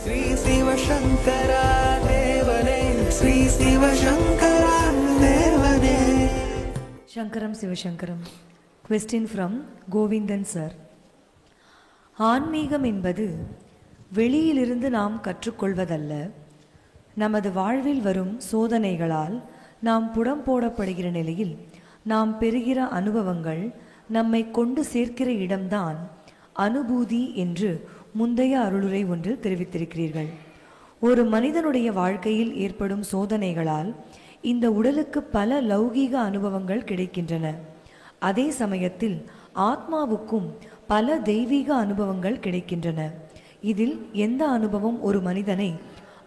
ஸ்ரீ சிவசங்கரா தேவனே, ஸ்ரீ சிவசங்கரா தேவனே. சங்கரம் சிவசங்கரம். Question from Govindan sir. ஆன்மீகம் என்பது வெளியிலிருந்து நாம் கற்றுக்கொள்வதல்ல. நமது வாழ்வில் வரும் சோதனைகளால் நாம் புடம் போடப்படுகிற நிலையில் நாம் பெறுகிற அனுபவங்கள் நம்மை கொண்டு சேர்க்கிற இடம்தான் அனுபூதி என்று முந்தைய அருளுரை ஒன்றில் தெரிவித்திருக்கிறீர்கள். ஒரு மனிதனுடைய வாழ்க்கையில் ஏற்படும் சோதனைகளால் இந்த உடலுக்கு பல லௌகீக அனுபவங்கள் கிடைக்கின்றன. அதே சமயத்தில் ஆத்மாவுக்கும் பல தெய்வீக அனுபவங்கள் கிடைக்கின்றன. இதில் எந்த அனுபவம் ஒரு மனிதனை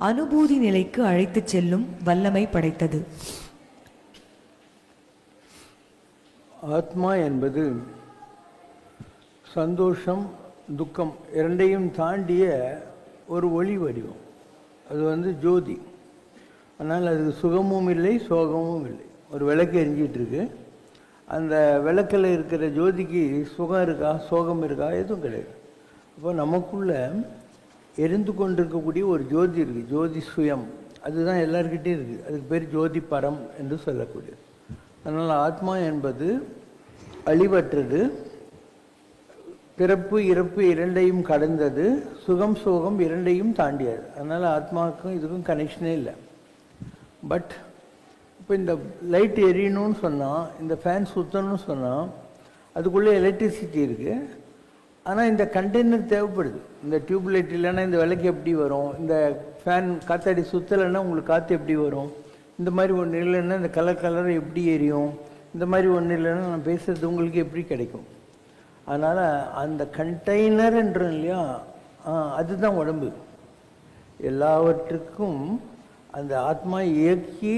அனுபூதி நிலைக்கு அழைத்துச் செல்லும் வல்லமை படைத்தது? ஆத்மா என்பது சந்தோஷம் துக்கம் இரண்டையும் தாண்டிய ஒரு ஒளி வடிவம். அது ஜோதி. அதனால் அது சுகமும் இல்லை சோகமும் இல்லை. ஒரு விளக்கு எரிஞ்சிட்டு இருக்கு. அந்த விளக்கில் இருக்கிற ஜோதிக்கு சுகம் இருக்கா சோகம் இருக்கா எதுவும் கிடையாது. அப்போ நமக்குள்ள எரிந்து கொண்டிருக்கக்கூடிய ஒரு ஜோதி இருக்குது. ஜோதி சுயம் அதுதான் எல்லாருக்கிட்டையும் இருக்குது. அதுக்கு பேர் ஜோதி பரம் என்று சொல்லக்கூடியது. அதனால் ஆத்மா என்பது அழிவற்றது, பிறப்பு இறப்பு இரண்டையும் கடந்தது, சுகம் சோகம் இரண்டையும் தாண்டியது. அதனால் ஆத்மாவுக்கும் இதுக்கும் கனெக்ஷனே இல்லை. பட் இப்போ இந்த லைட் எரியணும்னு சொன்னால், இந்த ஃபேன் சுற்றணும்னு சொன்னால் அதுக்குள்ளே எலக்ட்ரிசிட்டி இருக்குது. ஆனால் இந்த கண்டெய்னர் தேவைப்படுது. இந்த டியூப் லைட் இல்லைன்னா இந்த விளக்கு எப்படி வரும்? இந்த ஃபேன் காற்றாடி சுற்றலைன்னா உங்களுக்கு காற்று எப்படி வரும்? இந்த மாதிரி ஒன்று இல்லைன்னா இந்த கலர் எப்படி எரியும்? இந்த மாதிரி ஒன்று இல்லைன்னா நான் பேசுகிறது உங்களுக்கு எப்படி கிடைக்கும்? அதனால் அந்த கண்டெய்னர் என்றும் இல்லையா, அதுதான் உடம்பு. எல்லாவற்றுக்கும் அந்த ஆத்மா இயக்கி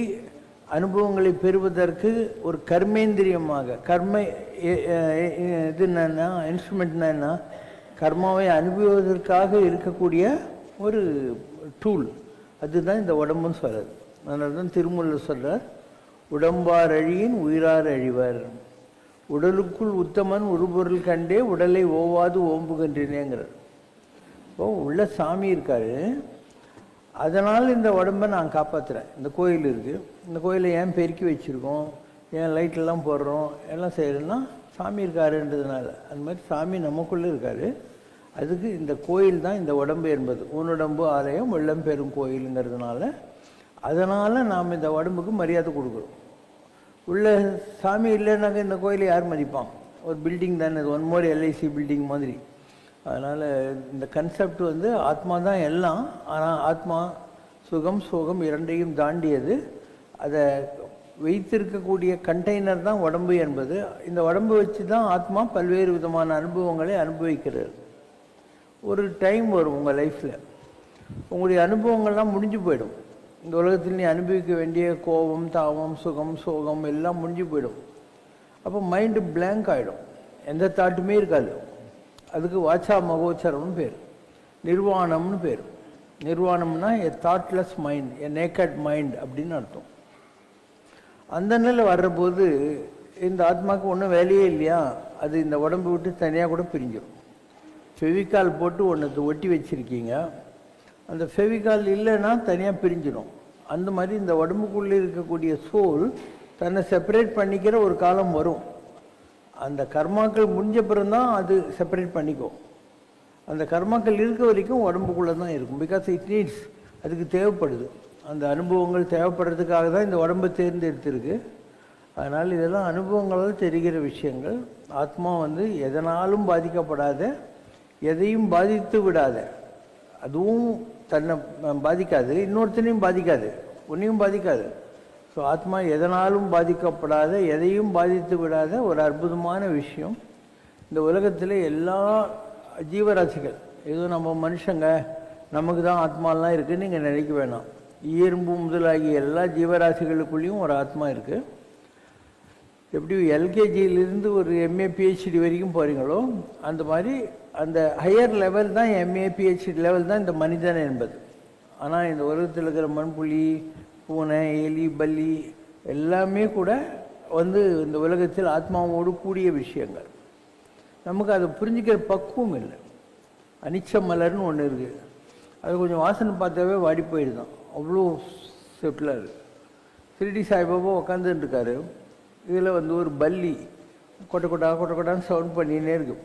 அனுபவங்களை பெறுவதற்கு ஒரு கர்மேந்திரியமாக இது என்னன்னா இன்ஸ்ட்ருமெண்ட்னா என்ன, கர்மாவை அனுபவிப்பதற்காக இருக்கக்கூடிய ஒரு டூல். அதுதான் இந்த உடம்புன்னு சொல்கிறது. அதனால தான் திருமூலர் சொல்கிறார், உடம்பார் அழியின் உயிரார் அழிவர், உடலுக்குள் உத்தமன் உருபொருள் கண்டே உடலை ஓவாது ஓம்புகின்றனேங்கிறார். இப்போ உள்ள சாமி இருக்காரு, அதனால் இந்த உடம்பை நான் காப்பாற்றுறேன். இந்த கோயில் இருக்குது, இந்த கோயிலை ஏன் பெருக்கி வச்சுருக்கோம், ஏன் லைட்டெல்லாம் போடுறோம், எல்லாம் செய்கிறோன்னா சாமி இருக்காருன்றதுனால. அந்த மாதிரி சாமி நமக்குள்ளே இருக்கார். அதுக்கு இந்த கோயில் தான் இந்த உடம்பு என்பது. உன்னுடம்பு ஆலயம் வெள்ளம் பெரும் கோயிலுங்கிறதுனால அதனால் நாம் இந்த உடம்புக்கு மரியாதை கொடுக்குறோம். உள்ள சாமி இல்லைன்னாக்க இந்த கோயிலை யார் மதிப்பான்? ஒரு பில்டிங் தானே, இது ஒன் மோர் எல்ஐசி பில்டிங் மாதிரி. அதனால் இந்த கன்செப்ட் ஆத்மா தான் எல்லாம். ஆனால் ஆத்மா சுகம் சோகம் இரண்டையும் தாண்டியது. அதை வைத்திருக்கக்கூடிய கண்டெய்னர் தான் உடம்பு என்பது. இந்த உடம்பு வச்சு தான் ஆத்மா பல்வேறு விதமான அனுபவங்களை அனுபவிக்கிறது. ஒரு டைம் வரும் உங்கள் லைஃப்பில், உங்களுடைய அனுபவங்கள்லாம் முடிஞ்சு போயிடும். இந்த உலகத்தில் நீ அனுபவிக்க வேண்டிய கோபம் தாபம் சுகம் சோகம் எல்லாம் முடிஞ்சு போயிடும். அப்போ மைண்டு பிளாங்க் ஆகிடும், எந்த தாட்டுமே இருக்காது. அதுக்கு வாச்சா மகோச்சரம்னு பேர், நிர்வாணம்னு பேர். நிர்வாணம்னா எ தாட்லெஸ் மைண்ட், எ நேக்கட் மைண்ட் அப்படின்னு அர்த்தம். அந்த நிலை வர்றபோது இந்த ஆத்மாவுக்கு ஒன்றும் வேலையே இல்லையா, அது இந்த உடம்பு விட்டு தனியாக கூட பிரிஞ்சிடும். ஃபெவிகால் போட்டு ஒன்று ஒட்டி வச்சுருக்கீங்க, அந்த ஃபெவிகால் இல்லைன்னா தனியாக பிரிஞ்சிடும். அந்த மாதிரி இந்த உடம்புக்குள்ளே இருக்கக்கூடிய சோல் தன்னை செப்பரேட் பண்ணிக்கிற ஒரு காலம் வரும். அந்த கர்மாக்கள் முடிஞ்ச பிறந்தான் அது செப்பரேட் பண்ணிக்கும். அந்த கர்மாக்கள் இருக்க வரைக்கும் உடம்புக்குள்ளே தான் இருக்கும். பிகாஸ் இட் நீட்ஸ், அதுக்கு தேவைப்படுது. அந்த அனுபவங்கள் தேவைப்படுறதுக்காக தான் இந்த உடம்பை தேர்ந்தெடுத்திருக்கு. அதனால் இதெல்லாம் அனுபவங்களால் தெரிகிற விஷயங்கள். ஆத்மா எதனாலும் பாதிக்கப்படாத, எதையும் பாதித்து விடாத, அதுவும் தன்னை பாதிக்காது, இன்னொருத்தனையும் பாதிக்காது, ஒன்றையும் பாதிக்காது. ஸோ ஆத்மா எதனாலும் பாதிக்கப்படாத, எதையும் பாதித்து விடாத ஒரு அற்புதமான விஷயம். இந்த உலகத்தில் எல்லா ஜீவராசிகள், ஏதோ நம்ம மனுஷங்க நமக்கு தான் ஆத்மாலாம் இருக்குதுன்னு நீங்கள் நினைக்க வேணாம். எறும்பு முதலாகிய எல்லா ஜீவராசிகளுக்குள்ளேயும் ஒரு ஆத்மா இருக்குது. எப்படி எல்கேஜியிலிருந்து ஒரு எம்ஏ பிஹெச்டி வரைக்கும் போகிறீங்களோ அந்த மாதிரி அந்த ஹையர் லெவல் தான் எம்ஏ பிஹெச்டி லெவல் தான் இந்த மனிதன் என்பது. ஆனால் இந்த உலகத்தில் இருக்கிற மண்புலி பூனை எலி பல்லி எல்லாமே கூட இந்த உலகத்தில் ஆத்மாவோடு கூடிய விஷயங்கள். நமக்கு அதை புரிஞ்சுக்கிற பக்குவம் இல்லை. அனிச்ச மலர்னு ஒன்று இருக்குது, அது கொஞ்சம் வாசனை பார்த்தாவே வாடி போயிடுதான், அவ்வளோ செட்டிலாக இருக்குது. ஷிரடி சாய்பாபா உட்காந்துருக்காரு. இதில் ஒரு பல்லி கொட்டை கொட்டான்னு சவுண்ட் பண்ணினே இருக்கு.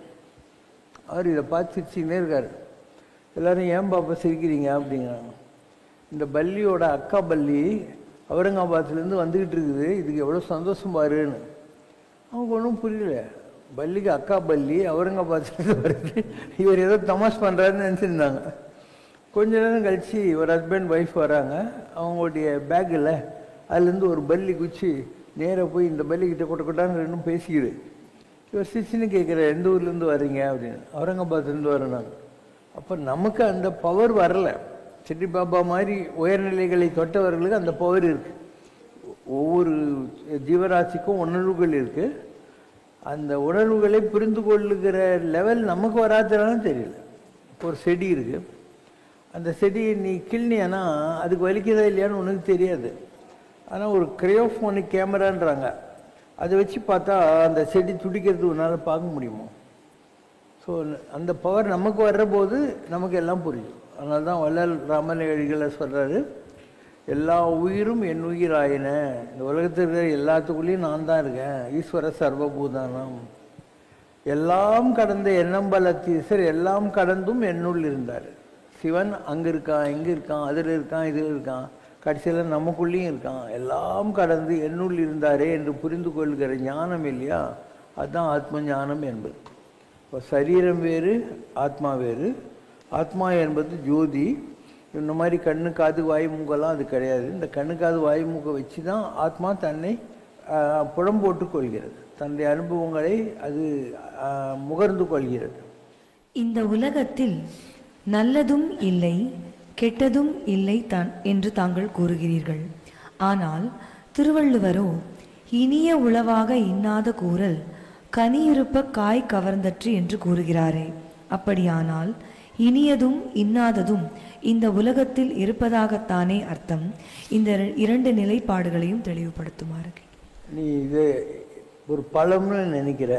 அவர் இதை பார்த்து சிரிச்சுக்கினே இருக்கார். எல்லோரும் ஏன் பாப்பா சிரிக்கிறீங்க அப்படிங்கிறாங்க. இந்த பல்லியோட அக்கா பல்லி அவுரங்காபாத்லேருந்து வந்துக்கிட்டு இருக்குது, இதுக்கு எவ்வளோ சந்தோஷம் பாருன்னு. அவங்க ஒன்றும் புரியல. பல்லிக்கு அக்கா பல்லி அவுரங்காபாத்லேருந்து வருது, இவர் ஏதோ தமாஷ் பண்ணுறாருன்னு நினச்சிருந்தாங்க. கொஞ்ச நேரம் கழித்து ஒரு ஹஸ்பண்ட் ஒய்ஃப் வராங்க. அவங்களுடைய பேக்கில் அதுலேருந்து ஒரு பல்லி குச்சி நேராக போய் இந்த பல்லிக்கிட்ட கொட்டான்னு ரெண்டும் பேசிக்கிது. இவர் சிரிச்சுன்னு கேட்குற, எந்த ஊர்லேருந்து வர்றீங்க அப்படின்னு. அவுரங்காபாத்லேருந்து வரேன். அப்போ நமக்கு அந்த பவர் வரல. ஷிரடி பாபா மாதிரி உயர்நிலைகளை தொட்டவர்களுக்கு அந்த பவர் இருக்குது. ஒவ்வொரு ஜீவராசிக்கும் உணர்வுகள் இருக்குது. அந்த உணர்வுகளை புரிந்து கொள்ளுகிற லெவல் நமக்கு வராதுனால தெரியல. இப்போ ஒரு செடி இருக்குது, அந்த செடியை நீ கிள்னியானா அதுக்கு வலிக்குதா இல்லையான்னு உனக்கு தெரியாது. ஆனால் ஒரு கிரையோஃபோனிக் கேமரான்றாங்க, அதை வச்சு பார்த்தா அந்த செடி துடிக்கிறது உன்னால் பார்க்க முடியுமா? ஸோ அந்த பவர் நமக்கு வர்ற போது நமக்கு எல்லாம் புரியும். அதனால தான் வள்ளல் ராமலிங்கடிகளை சொல்கிறாரு, எல்லா உயிரும் என் உயிராயின, இந்த உலகத்தில் இருக்கிற எல்லாத்துக்குள்ளேயும் நான் தான் இருக்கேன், ஈஸ்வர சர்வபூதானம், எல்லாம் கடந்த எண்ணம்பலத்தீசர் எல்லாம் கடந்தும் என்னுள் இருந்தார். சிவன் அங்கே இருக்கான், இங்கே இருக்கான், அதில் இருக்கான், இதில் இருக்கான், கடைசியில் நமக்குள்ளேயும் இருக்கான், எல்லாம் கடந்து என்னுள் இருந்தாரே என்று புரிந்து கொள்கிற ஞானம் இல்லையா, அதுதான் ஆத்ம ஞானம் என்பது. இப்போ சரீரம் வேறு, ஆத்மா வேறு. ஆத்மா என்பது ஜோதி. இந்த மாதிரி கண்ணு காது வாய் மூக்கெல்லாம் அது கிடையாது. இந்த கண்ணு காது வாய் மூக்கை வச்சு தான் ஆத்மா தன்னை புடம்போட்டு கொள்கிறது, தன்னுடைய அனுபவங்களை அது முகர்ந்து கொள்கிறது. இந்த உலகத்தில் நல்லதும் இல்லை கெட்டதும் இல்லை தான் என்று தாங்கள் கூறுகிறீர்கள். ஆனால் திருவள்ளுவரோ இனிய உளவாக இன்னாத கூறல் கனியிருப்ப காய் கவர்ந்தற்று என்று கூறுகிறாரே. அப்படியானால் இனியதும் இன்னாததும் இந்த உலகத்தில் இருப்பதாகத்தானே அர்த்தம்? இந்த இரண்டு நிலைப்பாடுகளையும் தெளிவுபடுத்துமாறு. நீ இது ஒரு பழம்னு நினைக்கிற.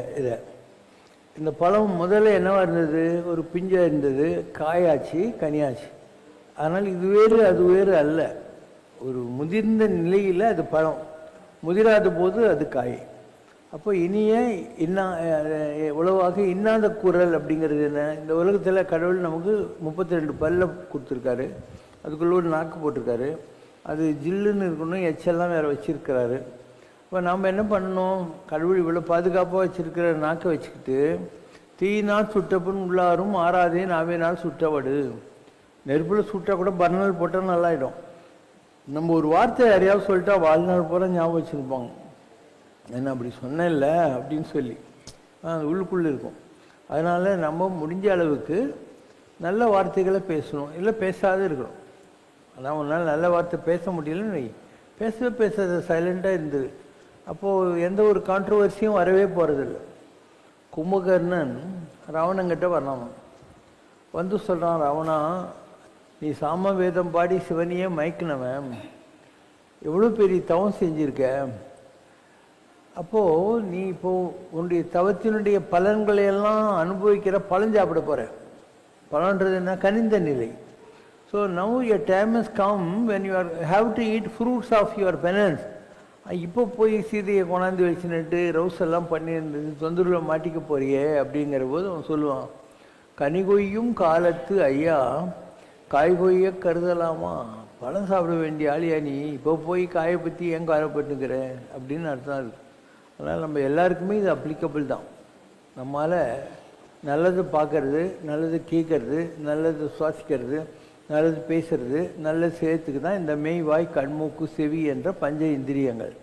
இந்த பழம் முதல்ல என்னவா இருந்தது? ஒரு பிஞ்சா இருந்தது, காயாச்சு, கனியாச்சு. அதனால் இது வேறு அது வேறு அல்ல. ஒரு முதிர்ந்த நிலையில் அது பழம், முதிராத போது அது காய். அப்போ இனிய உளவாக இன்னாத குரல் அப்படிங்கிறது என்ன? இந்த உலகத்தில் கடவுள் நமக்கு 32 பல்ல கொடுத்துருக்காரு, அதுக்குள்ளே ஒரு நாக்கு போட்டிருக்காரு, அது ஜில்லுன்னு இருக்கணும், எச்செல்லாம் வேறு வச்சுருக்கிறாரு. இப்போ நாம் என்ன பண்ணணும்? கடவுள் இவ்வளோ பாதுகாப்பாக வச்சுருக்கிற நாக்கை வச்சுக்கிட்டு தீயினால் சுட்டப்புண் உள்ளாரும் ஆறாதே நாவேனால் சுட்டவடு. நெருப்பில் சுட்டால் கூட பர்னல் போட்டால் நல்லாயிடும். நம்ம ஒரு வார்த்தை யாரையாவது சொல்லிட்டா வாழ்நாள் பூரா ஞாபகம் வச்சுருப்பாங்க, என்ன அப்படி சொன்னேன்ல அப்படின்னு சொல்லி அது உள்ளுக்குள்ளே இருக்கும். அதனால் நம்ம முடிஞ்ச அளவுக்கு நல்ல வார்த்தைகளை பேசணும், இல்லை பேசாத இருக்கணும். அதான் ஒரு நாள் நல்ல வார்த்தை பேச முடியலன்னு பேசாத சைலண்ட்டாக இருந்தது. அப்போது எந்த ஒரு கான்ட்ரவர்சியும் வரவே போகிறதில்ல. கும்பகர்ணன் ராவணங்கிட்ட வர்றான், வந்து சொல்கிறான், ராவணா நீ சாம வேதம் பாடி சிவனையே மயக்கினவன், எவ்வளோ பெரிய தவம் செஞ்சுருக்க, அப்போது நீ இப்போது உன்னுடைய தவத்தினுடைய பலன்களையெல்லாம் அனுபவிக்கிற பலன் சாப்பிட போகிற. பலன்றது என்ன? கனிந்த நிலை. So now your time has come when you are have to eat fruits of your penance. இப்போ போய் சீதையை கொண்டாந்து வச்சுன்னுட்டு ரவுஸ் எல்லாம் பண்ணியிருந்தது தொந்தரவில் மாட்டிக்க போறியே அப்படிங்கிற போது அவன் சொல்லுவான், கனி கொய்யும் காலத்து ஐயா காய் கொய்ய கருதலாமா, பழம் சாப்பிட வேண்டிய ஆளியா நீ, இப்போ போய் காயை பற்றி ஏன் காயப்பட்டுக்கிற அப்படின்னு அர்த்தம் இருக்குது. அதனால் நம்ம எல்லாருக்குமே இது அப்ளிகபிள் தான். நம்மளால் நல்லது பார்க்கறது, நல்லது கேட்கறது, நல்லது சுவாசிக்கிறது, நல்லது பேசுறது, நல்லது செய்யறதுக்கு தான் இந்த மெய் வாய் கண்மூக்கு செவி என்ற பஞ்ச இந்திரியங்கள்.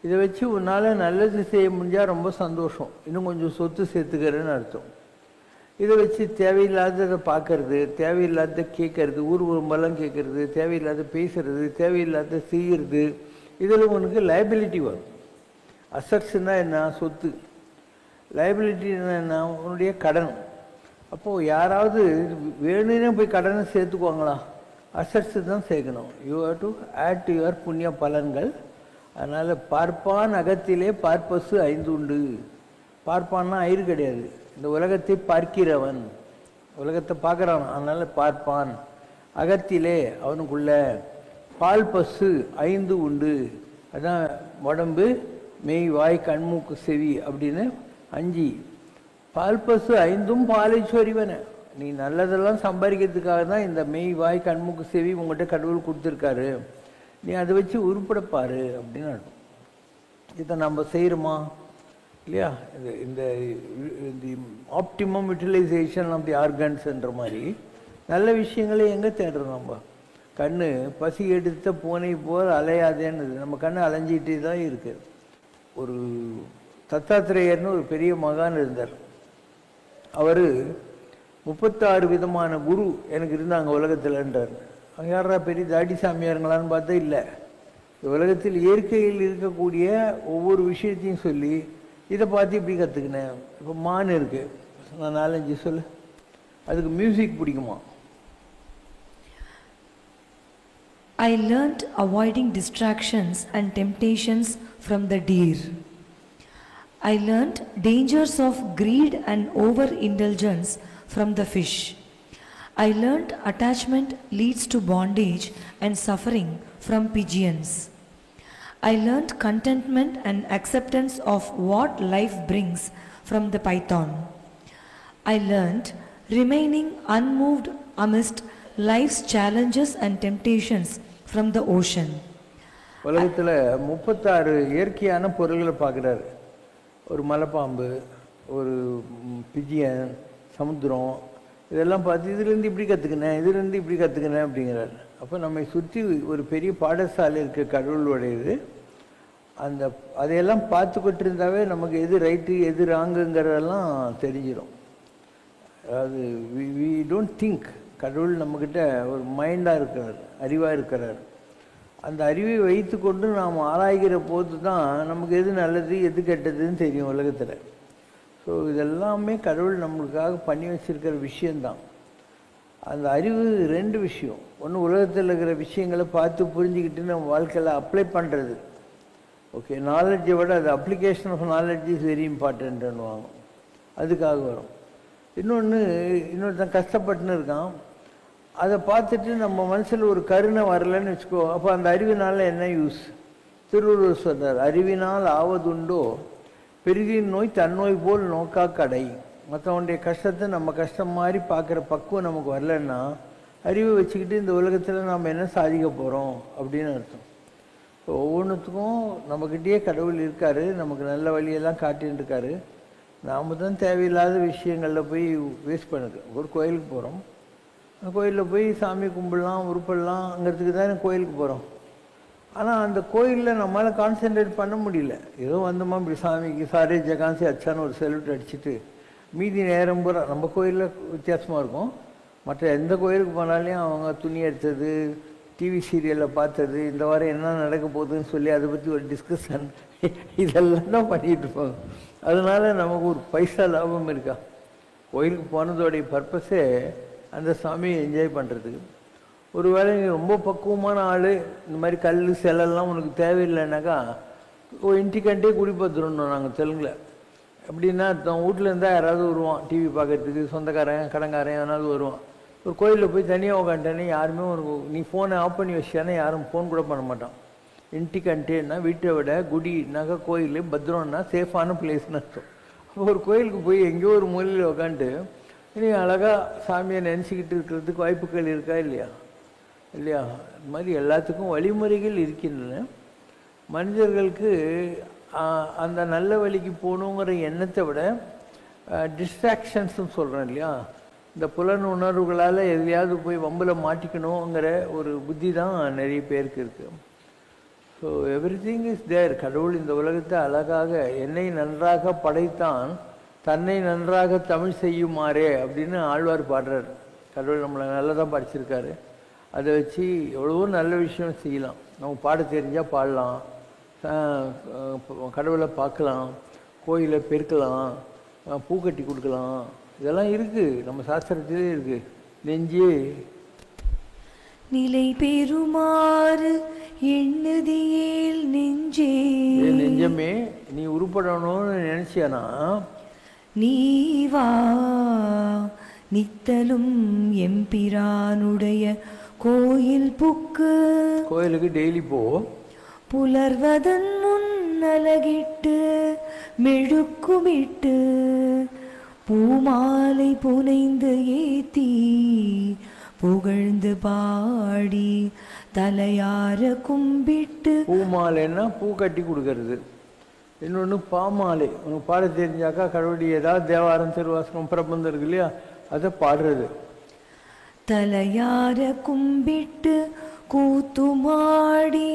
இதை வச்சு உன்னால் நல்லது செய்ய முடிஞ்சால் ரொம்ப சந்தோஷம், இன்னும் கொஞ்சம் சொத்து சேர்த்துக்கிறேன்னு அர்த்தம். இதை வச்சு தேவையில்லாததை பார்க்கறது, தேவையில்லாத கேட்கறது, ஊர் உரும்பெல்லாம் கேட்கறது, தேவையில்லாத பேசுறது, தேவையில்லாத செய்கிறது, இதில் உனக்கு லைபிலிட்டி வரும். அசட்ஸ்னால் என்ன? சொத்து. லைபிலிட்டின்னா என்ன? உன்னுடைய கடன். அப்போது யாராவது வேணும்னே போய் கடனை சேர்த்துக்குவாங்களா? அசட்ஸு தான் சேர்க்கணும். You have to add to your புண்ணிய பலன்கள். அதனால் பார்ப்பான் அகத்திலே பார்ப்பசு 5 உண்டு. பார்ப்பான்னா ஐரு கிடையாது, இந்த உலகத்தை பார்க்கிறவன், உலகத்தை பார்க்குறான், அதனால் பார்ப்பான். அகத்திலே அவனுக்குள்ள பால் பசு 5 உண்டு. அதான் உடம்பு, மெய், வாய், கண்மூக்கு, செவி அப்படின்னு 5. பால் பசு 5ம் பாலை சொறிவன. நீ நல்லதெல்லாம் சம்பாதிக்கிறதுக்காக தான் இந்த மெய், வாய், கண்மூக்கு, செவி உங்கள்கிட்ட கடவுள் கொடுத்துருக்காரு. நீ அதை வச்சு உருப்படப்பாரு அப்படின்னு அர்த்தம். இதை நம்ம செய்கிறோமா இல்லையா? இந்த ஆப்டிமம் யூட்டிலைசேஷன் ஆஃப் தி ஆர்கன்ஸ்ன்ற மாதிரி நல்ல விஷயங்களை எங்கே தேடுறோம்? நம்ம கண் பசி எடுத்த பூனை போல் அலையாதேன்னு நம்ம கண் அலைஞ்சிகிட்டே தான் இருக்கு. ஒரு தத்தாத்திரேயர்னு ஒரு பெரிய மகான் இருந்தார். அவர் 36 விதமான குரு எனக்கு இருந்தாங்க உலகத்தில்ன்றார். அவங்க யாரா பெரிய தாடி சாமியாருங்களான்னு பார்த்தா இல்லை. உலகத்தில் இயற்கையில் இருக்கக்கூடிய ஒவ்வொரு விஷயத்தையும் சொல்லி இதை பார்த்து இப்படி கற்றுக்கினேன். இப்போ மான் இருக்குது, நான் 4-5 சொல்லு. அதுக்கு மியூசிக் பிடிக்குமா? I learnt avoiding distractions and temptations from the deer. I learnt dangers of greed and overindulgence from the fish. I learnt attachment leads to bondage and suffering from pigeons. I learnt contentment and acceptance of what life brings from the python. I learnt remaining unmoved amidst life's challenges and temptations from the ocean. உலகத்தில் 36 இயற்கையான பொருள்களை பார்க்குறாரு. ஒரு மலைப்பாம்பு, ஒரு pigeon, சமுத்திரம், இதெல்லாம் பார்த்து இதுலேருந்து இப்படி கற்றுக்கினேன், இதுலேருந்து இப்படி கற்றுக்கினேன் அப்படிங்கிறார். அப்போ நம்மை சுற்றி ஒரு பெரிய பாடசாலை இருக்க கடவுளுடையது. அந்த அதையெல்லாம் பார்த்துக்கிட்டு இருந்தாவே நமக்கு எது ரைட்டு எது ராங்குங்கிறதெல்லாம் தெரிஞ்சிடும். அதாவது வி டோன்ட் திங்க். கடவுள் நம்மக்கிட்ட ஒரு மைண்டாக இருக்கிறார், அறிவாக இருக்கிறார். அந்த அறிவை வைத்து கொண்டு நாம் ஆராய்கிற போது தான் நமக்கு எது நல்லது எது கெட்டதுன்னு தெரியும் உலகத்தில். ஸோ இதெல்லாமே கடவுள் நம்மளுக்காக பண்ணி வச்சுருக்கிற விஷயந்தான். அந்த அறிவு 2 விஷயம். ஒன்று உலகத்தில் இருக்கிற விஷயங்களை பார்த்து புரிஞ்சுக்கிட்டு நம்ம வாழ்க்கையில் அப்ளை பண்ணுறது. ஓகே, நாலெட்ஜை விட அது application of knowledge is very இம்பார்ட்டன்ட்னு வாங்கும், அதுக்காக வரும். இன்னொருத்தன் கஷ்டப்பட்டுன்னு இருக்கான், அதை பார்த்துட்டு நம்ம மனசில் ஒரு கருணை வரலன்னு வச்சுக்கோ, அப்போ அந்த அறிவினால் என்ன யூஸ்? திருவள்ளுவர் சொன்னார், அறிவினால் ஆவதுண்டோ பெரிதின் நோய் தன்னோய் போல் நோக்கா கடை. மற்றவனுடைய கஷ்டத்தை நம்ம கஷ்டம் மாதிரி பார்க்குற பக்குவம் நமக்கு வரலன்னா அறிவை வச்சுக்கிட்டு இந்த உலகத்தில் நாம் என்ன சாதிக்க போகிறோம் அப்படின்னு அர்த்தம். ஸோ ஒவ்வொன்றுத்துக்கும் நம்மக்கிட்டேயே கடவுள் இருக்கார், நமக்கு நல்ல வழியெல்லாம் காட்டின்னு இருக்காரு. நாம் தான் தேவையில்லாத விஷயங்களில் போய் வேஸ்ட் பண்ணுது. ஒரு கோயிலுக்கு போகிறோம், கோயிலில் போய் சாமி கும்பிடலாம் உருப்பிடலாங்கிறதுக்கு தான் கோயிலுக்கு போகிறோம். ஆனால் அந்த கோயிலில் நம்மளால் கான்சென்ட்ரேட் பண்ண முடியல. ஏதோ வந்தோமா இப்படி சாமிக்கு சாரே ஜகான்சி அச்சான்னு ஒரு செல்யூட் அடிச்சுட்டு மீதி நேரம் பூரா நம்ம கோயிலில் வித்தியாசமாக இருக்கும். மற்ற எந்த கோயிலுக்கு போனாலையும் அவங்க துணி எடுத்தது, டிவி சீரியலில் பார்த்தது, இந்த வாரம் என்ன நடக்க போகுதுன்னு சொல்லி அதை பற்றி ஒரு டிஸ்கஷன், இதெல்லாம் தான் பண்ணிகிட்டு இருப்பாங்க. அதனால் நமக்கு ஒரு பைசா லாபம் இருக்கா? கோயிலுக்கு போனதோடைய பர்பஸே அந்த சாமியை என்ஜாய் பண்ணுறதுக்கு. ஒரு வேளை நீ ரொம்ப பக்குவமான ஆள், இந்த மாதிரி கல் சிலெல்லாம் உனக்கு தேவையில்லைனாக்கா இன்ட்டிக்கண்டே குடிபத்துறோம் நாங்கள் தெலுங்கில். அப்படின்னா வீட்டில் இருந்தால் யாராவது வருவான் டிவி பார்க்கறதுக்கு, சொந்தக்காரன் கடங்காரன் எவனாவது வருவான். ஒரு கோயிலில் போய் தனியாக உட்காந்துட்டேனே யாருமே நீ ஃபோனை ஆஃப் பண்ணி வச்சியானே யாரும் ஃபோன் கூட பண்ண மாட்டான். இன்ட்டிக்கண்டேன்னா வீட்டை விட குடினாக்கா கோயில், பத்ரம்னா சேஃபான பிளேஸ்னு அர்த்தம். அப்போ ஒரு கோயிலுக்கு போய் எங்கேயோ ஒரு மூலையில் உட்காந்துட்டு நீ அழகாக சாமியை நினச்சிக்கிட்டு இருக்கிறதுக்கு வாய்ப்புகள் இருக்கா இல்லையா? இல்லையா? இது மாதிரி எல்லாத்துக்கும் வழிமுறைகள் இருக்கின்றன. மனிதர்களுக்கு அந்த நல்ல வழிக்கு போகணுங்கிற எண்ணத்தை விட டிஸ்ட்ராக்ஷன்ஸும் சொல்கிறேன் இல்லையா, இந்த புலன் உணர்வுகளால் எதையாவது போய் வம்பில் மாட்டிக்கணுங்கிற ஒரு புத்தி தான் நிறைய பேருக்கு இருக்குது. So everything is there. கடவுள் இந்த உலகத்தை அழகாக என்னை நன்றாக படைத்தான் தன்னை நன்றாக தமிழ் செய்யுமாறே அப்படின்னு ஆழ்வார் பாடுறார். கடவுள் நம்மளை நல்லதாக படிச்சிருக்காரு, அதை வச்சு எவ்வளவோ நல்ல விஷயம் செய்யலாம். நம்ம பாட தெரிஞ்சால் பாடலாம், கடவுளை பார்க்கலாம், கோயிலை பெருக்கலாம், பூக்கட்டி கொடுக்கலாம், இதெல்லாம் இருக்குது நம்ம சாஸ்திரத்திலே இருக்குது. நெஞ்சே நிலை பெறுமாறு எண்ணுதியேல் நெஞ்சே, நெஞ்சமே நீ உருப்படணும்னு நினைச்சியானா நீ வா நித்தலும் எம்பிரானுடைய கோயில் புக்கு கோயிலுக்கு டெய்லி போ. புலர்வதன் முன் அலகிட்டு மெழுக்குமிட்டு பூமாலை புனைந்து ஏத்தி புகழ்ந்து பாடி தலையார கும்பிட்டு. பூமாலைன்னா பூ கட்டி கொடுக்கறது. இன்னொன்று பாமாலை, உனக்கு பாட தெரிஞ்சாக்கா கடவுளுடைய ஏதாவது தேவாரம் திருவாசகம் பிரபந்தம் இருக்கு இல்லையா, அதை பாடுறது. தலையார கும்பிட்டு கூத்துமாடி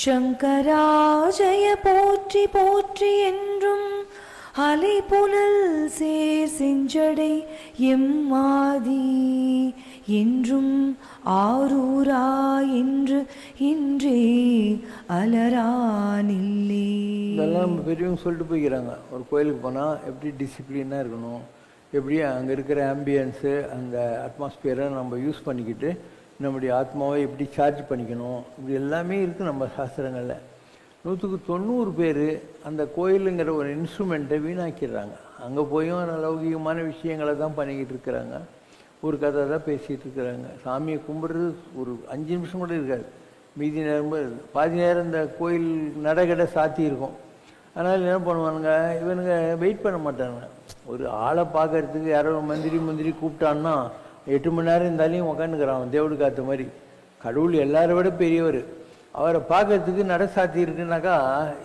சங்கராஜய போற்றி போற்றி என்றும் அலை புனல் சேர் செஞ்சடை எம்மாதி என்றும் ஆரூரா என்று இன்றே அலரானில்லே. இதெல்லாம் பெரியவங்க சொல்லிட்டு போய்க்கிறாங்க. ஒரு கோயிலுக்கு போனால் எப்படி டிசிப்ளினாக இருக்கணும், எப்படி அங்கே இருக்கிற ஆம்பியன்ஸு அந்த அட்மாஸ்பியரை நம்ம யூஸ் பண்ணிக்கிட்டு நம்முடைய ஆத்மாவை எப்படி சார்ஜ் பண்ணிக்கணும், இப்படி எல்லாமே இருக்குது நம்ம சாஸ்திரங்களில். 100க்கு 90 பேர் அந்த கோயிலுங்கிற ஒரு இன்ஸ்ட்ருமெண்ட்டை வீணாக்கிடுறாங்க. அங்கே போயும் லௌகிகமான விஷயங்களை தான் பண்ணிக்கிட்டு இருக்கிறாங்க, ஒரு கதை தான் பேசிகிட்டு இருக்கிறாங்க. சாமியை கும்பிட்றது ஒரு 5 நிமிஷம் கூட இருக்காது. மீதி நேரம் பாதி நேரம் இந்த கோயில் நடைகடை சாத்தி இருக்கும். அதனால் என்ன பண்ணுவானுங்க, இவனுங்க வெயிட் பண்ண மாட்டாங்க. ஒரு ஆளை பார்க்கறதுக்கு யாரோ மந்திரி கூப்பிட்டான்னா 8 மணி நேரம் இருந்தாலையும் உக்காந்துக்கிறான் தேவடு காத்த மாதிரி. கடவுள் எல்லாரை விட பெரியவர், அவரை பார்க்கறதுக்கு நடை சாத்தி இருக்குனாக்கா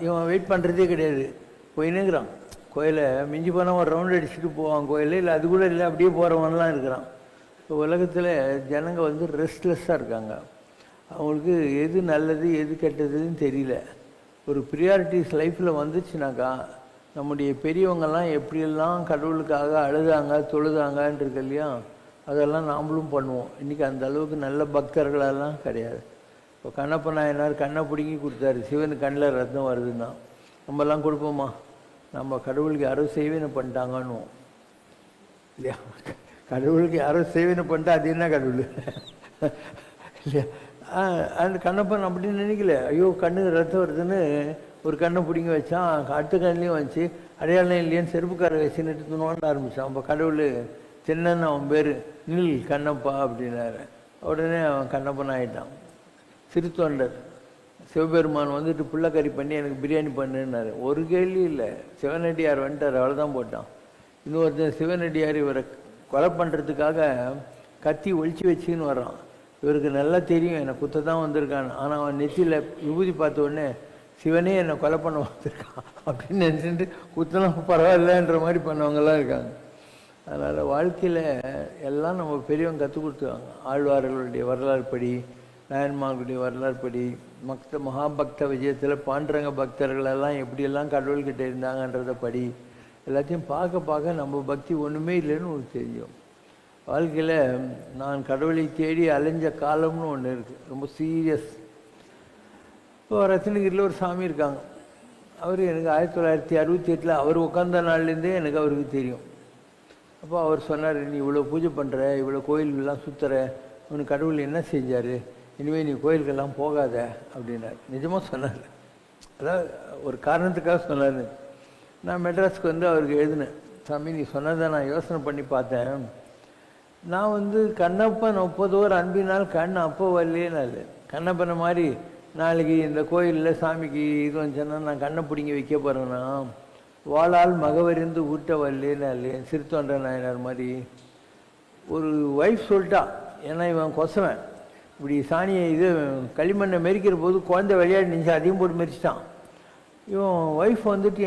இவன் வெயிட் பண்ணுறதே கிடையாது, போயின்னுக்கிறான். கோயிலை மிஞ்சி போனால் ஒரு ரவுண்ட் அடிச்சுட்டு போவான் கோயிலில், இல்லை அது கூட இல்லை அப்படியே போகிறவன்லாம் இருக்கிறான். இப்போ உலகத்தில் ஜனங்க ரெஸ்ட்லெஸ்ஸாக இருக்காங்க. அவங்களுக்கு எது நல்லது எது கெட்டதுன்னு தெரியல. ஒரு ப்ரியாரிட்டிஸ் லைஃப்பில் வந்துச்சுனாக்கா நம்முடைய பெரியவங்கெல்லாம் எப்படியெல்லாம் கடவுளுக்காக அழுதாங்க தொழுதாங்கன்னு இருக்கு இல்லையா, அதெல்லாம் நாமளும் பண்ணுவோம். இன்றைக்கி அந்த அளவுக்கு நல்ல பக்தர்களெல்லாம் கிடையாது. இப்போ கண்ணப்ப நாயனார் கண்ணை பிடுங்கி கொடுத்தாரு, சிவனுக்கு கண்ணில் ரத்தம் வருதுன்னா நம்மலாம் கொடுப்போமா? நம்ம கடவுளுக்கு யாரோ சேவனை பண்ணிட்டாங்கன்னுவோம் இல்லையா. கடவுளுக்கு யாரோ சேவனை பண்ணிட்டா அது என்ன கடவுள் இல்லையா. அந்த கண்ணப்பன் அப்படின்னு நினைக்கல. ஐயோ கண்ணுக்கு ரத்தம் வருதுன்னு ஒரு கண்ணை பிடிங்கி வச்சான், அடுத்த கண்ணிலையும் வச்சு அடையாளம் இல்லையான்னு செருப்புக்கார வச்சுன்னுட்டு துணுவான்னு ஆரம்பித்தான். அப்போ கடவுள் சின்னன்னு அவன் பேர் நில் கண்ணப்பா அப்படின்னாரு. உடனே அவன் கண்ணப்பன் ஆகிட்டான். சிறுத்தொண்டர் சிவபெருமான் பிள்ளைக்கறி பண்ணி எனக்கு பிரியாணி பண்ணுன்னாரு. ஒரு கேள்வி இல்லை, சிவனடியார் வந்துட்டார், அவ்வளோதான் போட்டான். இன்னொருத்தன் சிவனடியார் இவரை கொலை பண்ணுறதுக்காக கத்தி ஒழிச்சு வச்சுன்னு வர்றான். இவருக்கு நல்லா தெரியும் என்னை குத்த தான் வந்திருக்கான்னு. ஆனால் அவன் நெத்தியில் விபூதி பார்த்த உடனே சிவனே என்னை கொலை பண்ண வந்திருக்கான் அப்படின்னு நினச்சிட்டு குத்தலாம் பரவாயில்லன்ற மாதிரி பண்ணவங்கெல்லாம் இருக்காங்க. அதனால் வாழ்க்கையில் எல்லாம் நம்ம பெரியவங்க கற்றுக் கொடுத்துருவாங்க. ஆழ்வார்களுடைய வரலாறு படி, நாயன்மார்களுடைய வரலாறு படி, மகாபக்த விஜயத்தில் பாண்டரங்க பக்தர்களெல்லாம் எப்படியெல்லாம் கடவுள்கிட்ட இருந்தாங்கன்றதை படி, எல்லாத்தையும் பார்க்க நம்ம பக்தி ஒன்றுமே இல்லைன்னு ஒன்று தெரியும். வாழ்க்கையில் நான் கடவுளை தேடி அலைஞ்ச காலம்னு ஒன்று இருக்குது, ரொம்ப சீரியஸ். இப்போ ரத்னகிரியில் ஒரு சாமி இருக்காங்க. அவர் எனக்கு 1968 அவர் உட்காந்த நாள்லேருந்தே எனக்கு அவருக்கு தெரியும். அப்போ அவர் சொன்னார், நீ இவ்வளோ பூஜை பண்ணுற, இவ்வளோ கோயில்கள்லாம் சுற்றுற, உனக்கு கடவுள் என்ன செஞ்சார், இனிமேல் நீ கோயிலுக்கெல்லாம் போகாத அப்படின்னார். நிஜமாக சொன்னார், அதாவது ஒரு காரணத்துக்காக சொன்னார். நான் மெட்ராஸுக்கு அவருக்கு எழுதினேன், சாமி நீ சொன்னதை நான் யோசனை பண்ணி பார்த்தேன். நான் கண்ணப்பன் 30 அன்பினால் கண் அப்போ வரலேனாள். கண்ணப்பனை மாதிரி நாளைக்கு இந்த கோயிலில் சாமிக்கு இது வந்துச்சுன்னா நான் கண்ணை பிடிங்கி வைக்க போகிறேன்னா வாளால் மகவறிந்து ஊட்ட வரலேனாள். சிறுத்தொண்ட நாயனார் மாதிரி ஒரு ஒய்ஃப் சொல்லிட்டா, ஏன்னா இவன் கொசவன் இப்படி சாணியை இது களிமண்ணை மெரிக்கிற போது குழந்தை விளையாடி நினச்சி அதையும் போட்டு மெரிச்சிட்டான். இவன் ஒய்ஃப்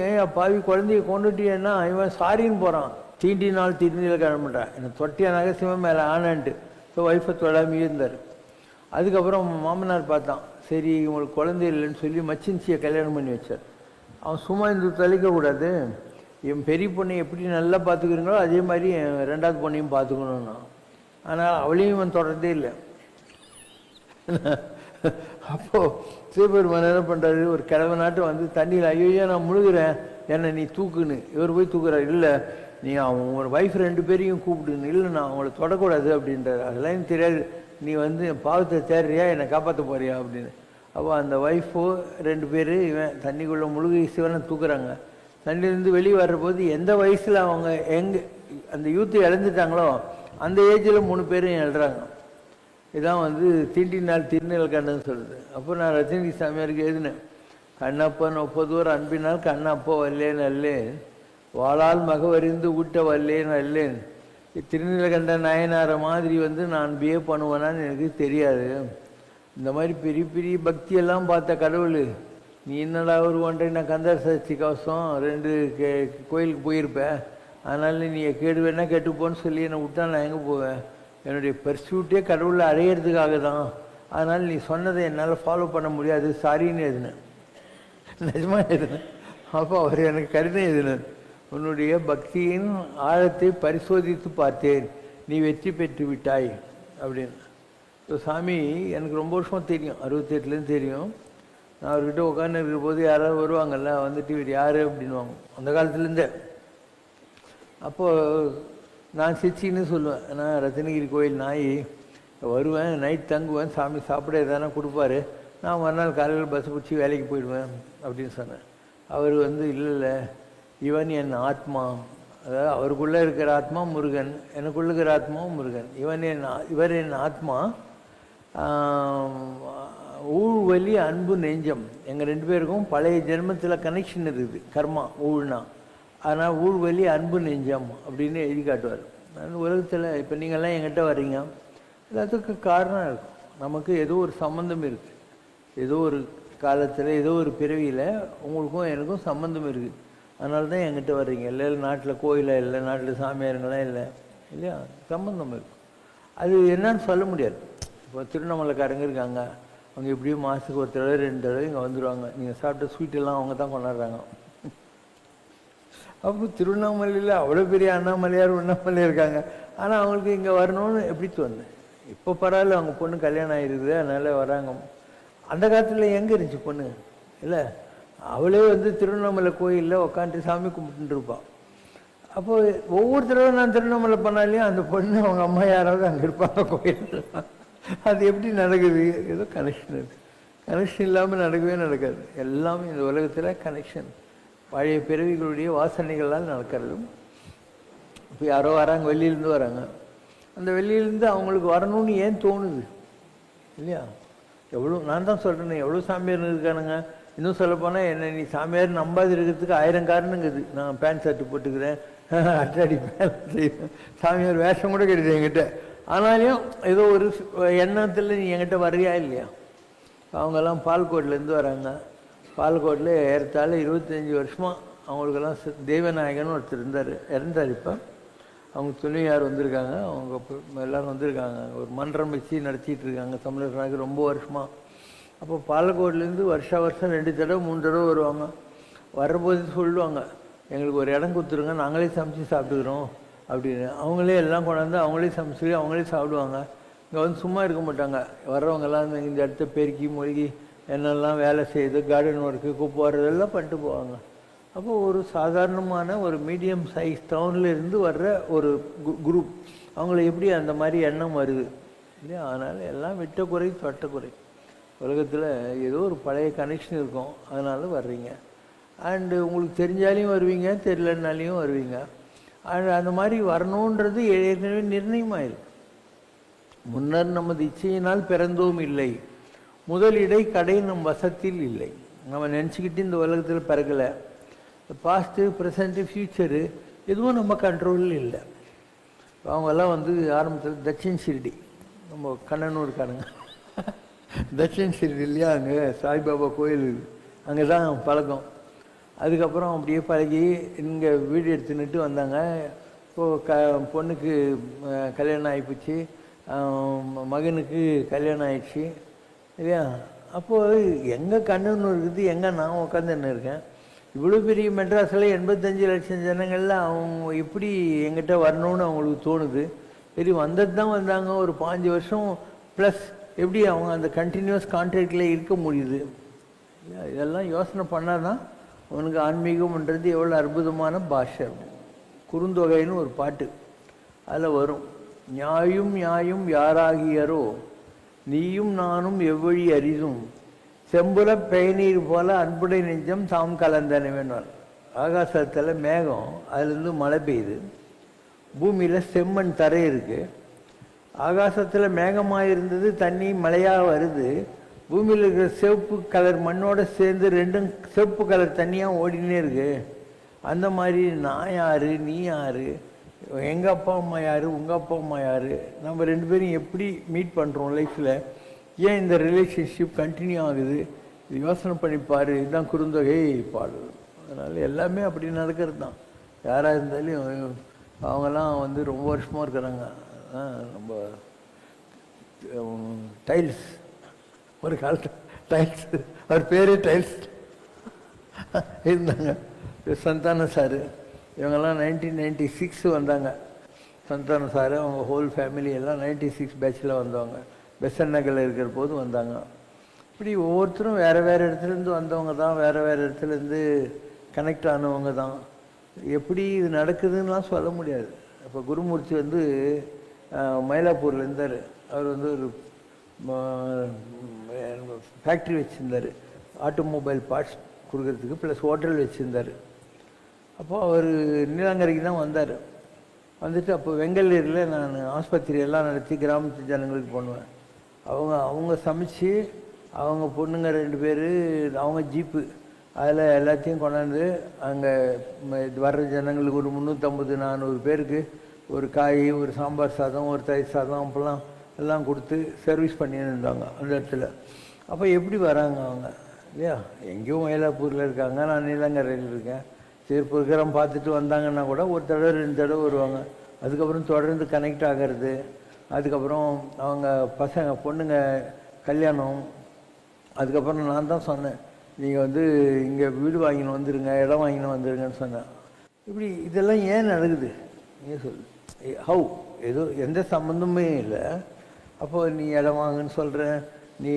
ஏன் பாவி குழந்தைய கொண்டுட்டியன்னா இவன் சாரின்னு போகிறான். தீண்டினால் திருநீல கிளம்பிட்டான், எனக்கு தொட்டியானாக சிவன் மேலே ஆனான்ட்டு. ஸோ ஒய்ஃபை தொடாமல் இருந்தார். அதுக்கப்புறம் மாமனார் பார்த்தான், சரி இவங்களுக்கு குழந்தை இல்லைன்னு சொல்லி மச்சின்சியை கல்யாணம் பண்ணி வச்சார். அவன் சும்மா இந்த தொலைக்கக்கூடாது, என் பெரிய பொண்ணை எப்படி நல்லா பார்த்துக்கிறீங்களோ அதே மாதிரி என் 2வது பொண்ணையும் பார்த்துக்கணும்னா. ஆனால் அவளையும் இவன் தொடர்றதே இல்லை. அப்போது சிவபெருமான் என்ன பண்ணுறாரு, ஒரு கிழவ நாட்டு தண்ணியில் ஐயோ நான் முழுகிறேன் என்னை நீ தூக்குன்னு. இவர் போய் தூக்குறாரு, இல்லை நீ அவன் ஒரு ஒய்ஃப் 2 பேரையும் கூப்பிடுன்னு. இல்லை நான் அவங்கள தொடக்கூடாது அப்படின்றாரு. அதெல்லாம் எனக்கு தெரியாது, நீ பாவத்தை தேடுறியா என்னை காப்பாற்ற போறியா அப்படின்னு. அப்போ அந்த ஒய்ஃபோ 2 பேர் இவன் தண்ணிக்குள்ளே முழுகி சிவனை தூக்குறாங்க. தண்ணியிலேருந்து வெளியே வர்றபோது எந்த வயசில் அவங்க அந்த யூத்து இழந்துட்டாங்களோ அந்த ஏஜில் 3 பேரும் எழுறாங்க. இதான் வந்து தீண்டினால் திருநெல் கண்ணன்னு சொல்லுது. அப்போ நான் ரஜினி சாமியாருக்கு எழுதினேன், கண்ணப்பன் ஒப்பதோர் அன்பினால் கண்ணப்போ வல்லேன் அல்லேன், வாளால் மகவறிந்து ஊட்ட வல்லேன் அல்லேன். திருநீலகண்ட நாயனாரை மாதிரி வந்து நான் பிஹேவ் பண்ணுவேனான்னு எனக்கு தெரியாது. இந்த மாதிரி பெரிய பெரிய பக்தியெல்லாம் பார்த்த கடவுள், நீ என்னடா ஒரு ஒன்றை நான் கந்தர் சஷ்டி கவசம் 2 கோயிலுக்கு போயிருப்பேன், அதனால நீ கேடுவேன்னா கேட்டுப்போன்னு சொல்லி என்னை விட்டா நான் எங்கே போவேன்? என்னுடைய பர்சூட்டே கடவுளை அடையிறதுக்காக தான், அதனால் நீ சொன்னதை என்னால் ஃபாலோ பண்ண முடியாது, சாரின்னு எழுதினேன். நிஜமாக எழுதினேன். அப்போ அவர் எனக்கு கருணை எழுதினார், உன்னுடைய பக்தியின் ஆழத்தை பரிசோதித்து பார்த்தேன், நீ வெற்றி பெற்று விட்டாய் அப்படின்னு. ஸோ சாமி எனக்கு ரொம்ப வருஷமாக தெரியும், 68லேருந்து தெரியும். நான் அவர்கிட்ட உட்காந்து இருக்கிற போது யாராவது வருவாங்கல்ல, வந்துட்டு இவர் யார் அப்படின்வாங்க அந்த காலத்துலேருந்தே. அப்போது நான் சிச்சின்னு சொல்லுவேன், நான் ரத்னகிரி கோயில் நாய், வருவேன், நைட் தங்குவேன், சாமி சாப்பிட எதனா கொடுப்பாரு, நான் மறுநாள் காலையில் பஸ் பிடிச்சி வேலைக்கு போயிடுவேன் அப்படின்னு சொன்னேன். அவர் வந்து இல்லை, இவன் என் ஆத்மா, அதாவது அவருக்குள்ளே இருக்கிற ஆத்மா முருகன், எனக்குள்ள இருக்கிற ஆத்மாவும் முருகன், இவர் என் ஆத்மா, ஊழ்வலி அன்பு நெஞ்சம், எங்கள் 2 பேருக்கும் பழைய ஜென்மத்தில் கனெக்ஷன் இருக்குது, கர்மா ஊழ்னா, ஆனால் ஊழ்வலி அன்பு நெஞ்சம் அப்படின்னு எழுதி காட்டுவார். நான் உலகத்தில் இப்போ நீங்கள்லாம் என்கிட்ட வர்றீங்க, எல்லாத்துக்கும் காரணம் இருக்கும், நமக்கு ஏதோ ஒரு சம்மந்தம் இருக்குது, ஏதோ ஒரு காலத்தில் ஏதோ ஒரு பிறவியில் உங்களுக்கும் எனக்கும் சம்மந்தம் இருக்குது, அதனால தான் என்கிட்ட வர்றீங்க. இல்லை நாட்டில் கோயிலாக இல்லை, நாட்டில் சாமியாருங்களாம் இல்லை, இல்லையா, சம்மந்தம் இருக்கும். அது என்னன்னு சொல்ல முடியாது. இப்போ திருவண்ணாமலைக்காரங்க இருக்காங்க, அவங்க எப்படியும் மாதத்துக்கு 1 தடவை 2 தடவை இங்கே வந்துடுவாங்க, நீங்கள் சாப்பிட்ட ஸ்வீட்டெல்லாம் அவங்க தான் கொண்டாடுறாங்க. அப்போ திருவண்ணாமலையில் அவ்வளோ பெரிய அண்ணாமலையார் இருக்காங்க, ஆனால் அவங்களுக்கு இங்கே வரணும்னு எப்படி தோணுது? இப்போ பரவாயில்ல, அவங்க பொண்ணு கல்யாணம் ஆகிருக்குது, அதனால் வராங்க. அந்த காலத்தில் எங்கே இருந்துச்சு பொண்ணு? இல்லை, அவளே வந்து திருவண்ணாமலை கோயிலில் உட்காந்துட்டு சாமி கும்பிட்டு இருப்பாள். அப்போது ஒவ்வொரு தடவை நான் திருவண்ணாமலை பண்ணாலையும் அந்த பொண்ணு அவங்க அம்மா யாராவது அங்கே இருப்பாங்க கோயில். அது எப்படி நடக்குது? ஏதோ கனெக்ஷன் இருக்குது. கனெக்ஷன் இல்லாமல் நடக்கவே நடக்காது. எல்லாமே இந்த உலகத்தில் கனெக்ஷன், பழைய பிறவிகளுடைய வாசனைகளால் நடக்கிறது. இப்போ யாரோ வராங்க, வெளியிலேருந்து வராங்க, அந்த வெளியிலேருந்து அவங்களுக்கு வரணும்னு ஏன் தோணுது? இல்லையா? எவ்வளோ, நான் தான் சொல்கிறேன், எவ்வளோ சாமியார் இருக்கானுங்க. இன்னும் சொல்லப்போனால் என்ன நீ சாமியார் நம்பாது இருக்கிறதுக்கு 1000 காரணங்குது. நான் பேண்ட் ஷர்ட்டு போட்டுக்கிறேன், அட்டாடி பேண்ட் செய்வேன், சாமியார் வேஷம் கூட கிடையாது என்கிட்ட, ஆனாலையும் ஏதோ ஒரு எண்ணத்தில் நீ என்கிட்ட வர்றியா இல்லையா? அவங்கெல்லாம் பால்கோட்லேருந்து வராங்க. பால்கோட்டில் ஏறத்தாழ 25 வருஷமாக அவங்களுக்கெல்லாம் தெய்வநாயகன் ஒருத்தர் இருந்தார், இறந்தார். இப்போ அவங்க துணையார் வந்திருக்காங்க, அவங்க எல்லோரும் வந்திருக்காங்க, ஒரு மன்றம் வச்சு நடத்திட்டு இருக்காங்க தமிழர்களாக ரொம்ப வருஷமாக. அப்போ பாலக்கோட்லேருந்து வருஷம் 2 தடவை 3 தடவை வருவாங்க. வர்றபோது சொல்லுவாங்க, எங்களுக்கு ஒரு இடம் கொடுத்துருங்க, நாங்களே சமைச்சு சாப்பிட்டுக்கிறோம் அப்படின்னு. அவங்களே எல்லாம் கொண்டாந்து அவங்களே சமைச்சு அவங்களே சாப்பிடுவாங்க. இங்கே வந்து சும்மா இருக்க மாட்டாங்க, வர்றவங்கெல்லாம் இந்த இடத்த பெருக்கி மொழிகி என்னெல்லாம் வேலை செய்யுது, கார்டன் ஒர்க்கு, குப்பை வர்றதெல்லாம் பண்ணிட்டு போவாங்க. அப்போ ஒரு சாதாரணமான ஒரு மீடியம் சைஸ் டவுனில் இருந்து வர்ற ஒரு குரூப், அவங்கள எப்படி அந்த மாதிரி எண்ணம் வருது இல்லையா? அதனால் எல்லாம் விட்ட குறை தொட்ட குறை. உலகத்தில் ஏதோ ஒரு பழைய கனெக்ஷன் இருக்கும், அதனால வர்றீங்க. அண்டு உங்களுக்கு தெரிஞ்சாலையும் வருவீங்க, தெரியலனாலையும் வருவீங்க. அண்ட் அந்த மாதிரி வரணுன்றது ஏற்கனவே நிர்ணயமாயிருக்கு. முன்னர் நமது இச்சையினால் பிறந்தோம் இல்லை, முதலிடை கடை நம் வசத்தில் இல்லை. நம்ம நினச்சிக்கிட்டு இந்த உலகத்தில் பிறகலை. பாஸ்ட்டு, ப்ரெசண்ட்டு, ஃப்யூச்சரு எதுவும் நம்ம கண்ட்ரோலில் இல்லை. அவங்கெல்லாம் வந்து ஆரம்பத்தில் தட்சின் ஷிர்டி, நம்ம கண்ணனூருக்காரங்க, தட்சின் ஷிர்டி இல்லையா, அங்கே சாய்பாபா கோயில், அங்கே தான் பழக்கம். அதுக்கப்புறம் அப்படியே பழகி இங்கே வீடு எடுத்துன்னுட்டு வந்தாங்க. இப்போது பொண்ணுக்கு கல்யாணம் ஆகிப்போச்சு, மகனுக்கு கல்யாணம் ஆயிடுச்சு இல்லையா? அப்போது எங்கே கண்ணன் இருக்குது, எங்கே நான் உட்காந்து என்ன இருக்கேன்? இவ்வளோ பெரிய மெட்ராஸில் 85 லட்சம் ஜனங்களில் அவங்க எப்படி எங்கிட்ட வரணும்னு அவங்களுக்கு தோணுது. சரி, வந்தது தான் வந்தாங்க, ஒரு 5 வருஷம் ப்ளஸ் எப்படி அவங்க அந்த கண்டினியூஸ் கான்ட்ராக்டில் இருக்க முடியுது? இதெல்லாம் யோசனை பண்ணால் தான் அவனுக்கு ஆன்மீகம்ன்றது எவ்வளோ அற்புதமான பாஷை. குறுந்தொகைன்னு ஒரு பாட்டு அதில் வரும், ஞாயும் ஞாயும் யாராகியரோ நீயும் நானும் எவ்வழி அரிதும் செம்புல பெயநீர் போல அன்புடை நெஞ்சம் தாம் கலந்தன வேணும். ஆகாசத்தில் மேகம், அதுலேருந்து மழை பெய்யுது, பூமியில் செம்மண் தரை இருக்குது, ஆகாசத்தில் மேகமாக இருந்தது, தண்ணி மழையாக வருது, பூமியில் இருக்கிற சிவப்பு கலர் மண்ணோடு சேர்ந்து ரெண்டும் சிவப்பு கலர் தண்ணியாக ஓடினே இருக்கு. அந்த மாதிரி நான் யார், நீ யார், எங்கள் அப்பா அம்மா யார், உங்கள் அப்பா அம்மா யார், நம்ம ரெண்டு பேரும் எப்படி மீட் பண்ணுறோம் லைஃப்பில், ஏன் இந்த ரிலேஷன்ஷிப் கண்டினியூ ஆகுது, இது யோசனை பண்ணிப்பார். இதுதான் குறுந்தொகை பாடல். அதனால் எல்லாமே அப்படி நடக்கிறது தான். யாராக இருந்தாலும் அவங்கெல்லாம் வந்து ரொம்ப வருஷமாக இருக்கிறாங்க. நம்ம டைல்ஸ், ஒரு காலத்தில் டைல்ஸ், அவர் பேரே டைல்ஸ் இருந்தாங்க. சந்தான சார் இவங்கெல்லாம் 1996 வந்தாங்க. சந்தான சார் அவங்க ஹோல் ஃபேமிலி எல்லாம் 96 பேட்சில் வந்தவங்க. பெசன் நகரில் இருக்கிற போது வந்தாங்க. இப்படி ஒவ்வொருத்தரும் வேறு வேறு இடத்துலேருந்து வந்தவங்க தான், வேறு வேறு இடத்துலேருந்து கனெக்ட் ஆனவங்க தான். எப்படி இது நடக்குதுன்னெலாம் சொல்ல முடியாது. இப்போ குருமூர்த்தி வந்து மயிலாப்பூரில் இருந்தார். அவர் வந்து ஒரு ஃபேக்ட்ரி வச்சுருந்தார், ஆட்டோமொபைல் பார்ட்ஸ் கொடுக்கறதுக்கு, ப்ளஸ் ஹோட்டல் வச்சுருந்தார். அப்போது அவர் நீலாங்கரைக்கு தான் வந்தார். வந்துட்டு அப்போ வெங்கல்லூரில் நான் ஆஸ்பத்திரி எல்லாம் நடத்தி கிராமத்து ஜனங்களுக்கு பண்ணுவேன். அவங்க சமைச்சு அவங்க பொண்ணுங்க 2 பேர், அவங்க ஜீப்பு, அதில் எல்லாத்தையும் கொண்டாந்து அங்கே வர்ற ஜனங்களுக்கு ஒரு 350-400 பேருக்கு ஒரு காய், ஒரு சாம்பார் சாதம், ஒரு தயிர் சாதம் அப்போல்லாம் எல்லாம் கொடுத்து சர்வீஸ் பண்ணின்னு இருந்தாங்க அந்த இடத்துல. அப்போ எப்படி வராங்க அவங்க இல்லையா? எங்கேயும் மயிலாப்பூரில் இருக்காங்க, நான் நீலங்கரையில் இருக்கேன். சரி ப்ரோக்ராம் பார்த்துட்டு வந்தாங்கன்னா கூட ஒரு தடவை 2 தடவை வருவாங்க. அதுக்கப்புறம் தொடர்ந்து கனெக்ட் ஆகிறது. அதுக்கப்புறம் அவங்க பசங்க பொண்ணுங்க கல்யாணம். அதுக்கப்புறம் நான் தான் சொன்னேன், நீங்கள் வந்து இங்கே வீடு வாங்கின்னு வந்துடுங்க, இடம் வாங்கின்னு வந்துடுங்கன்னு சொன்னேன். இப்படி இதெல்லாம் ஏன் நடக்குது நீ சொல்லு. ஹவு ஏதோ எந்த சம்மந்தமே இல்லை. அப்போது நீ இடம் வாங்குன்னு சொல்கிறேன், நீ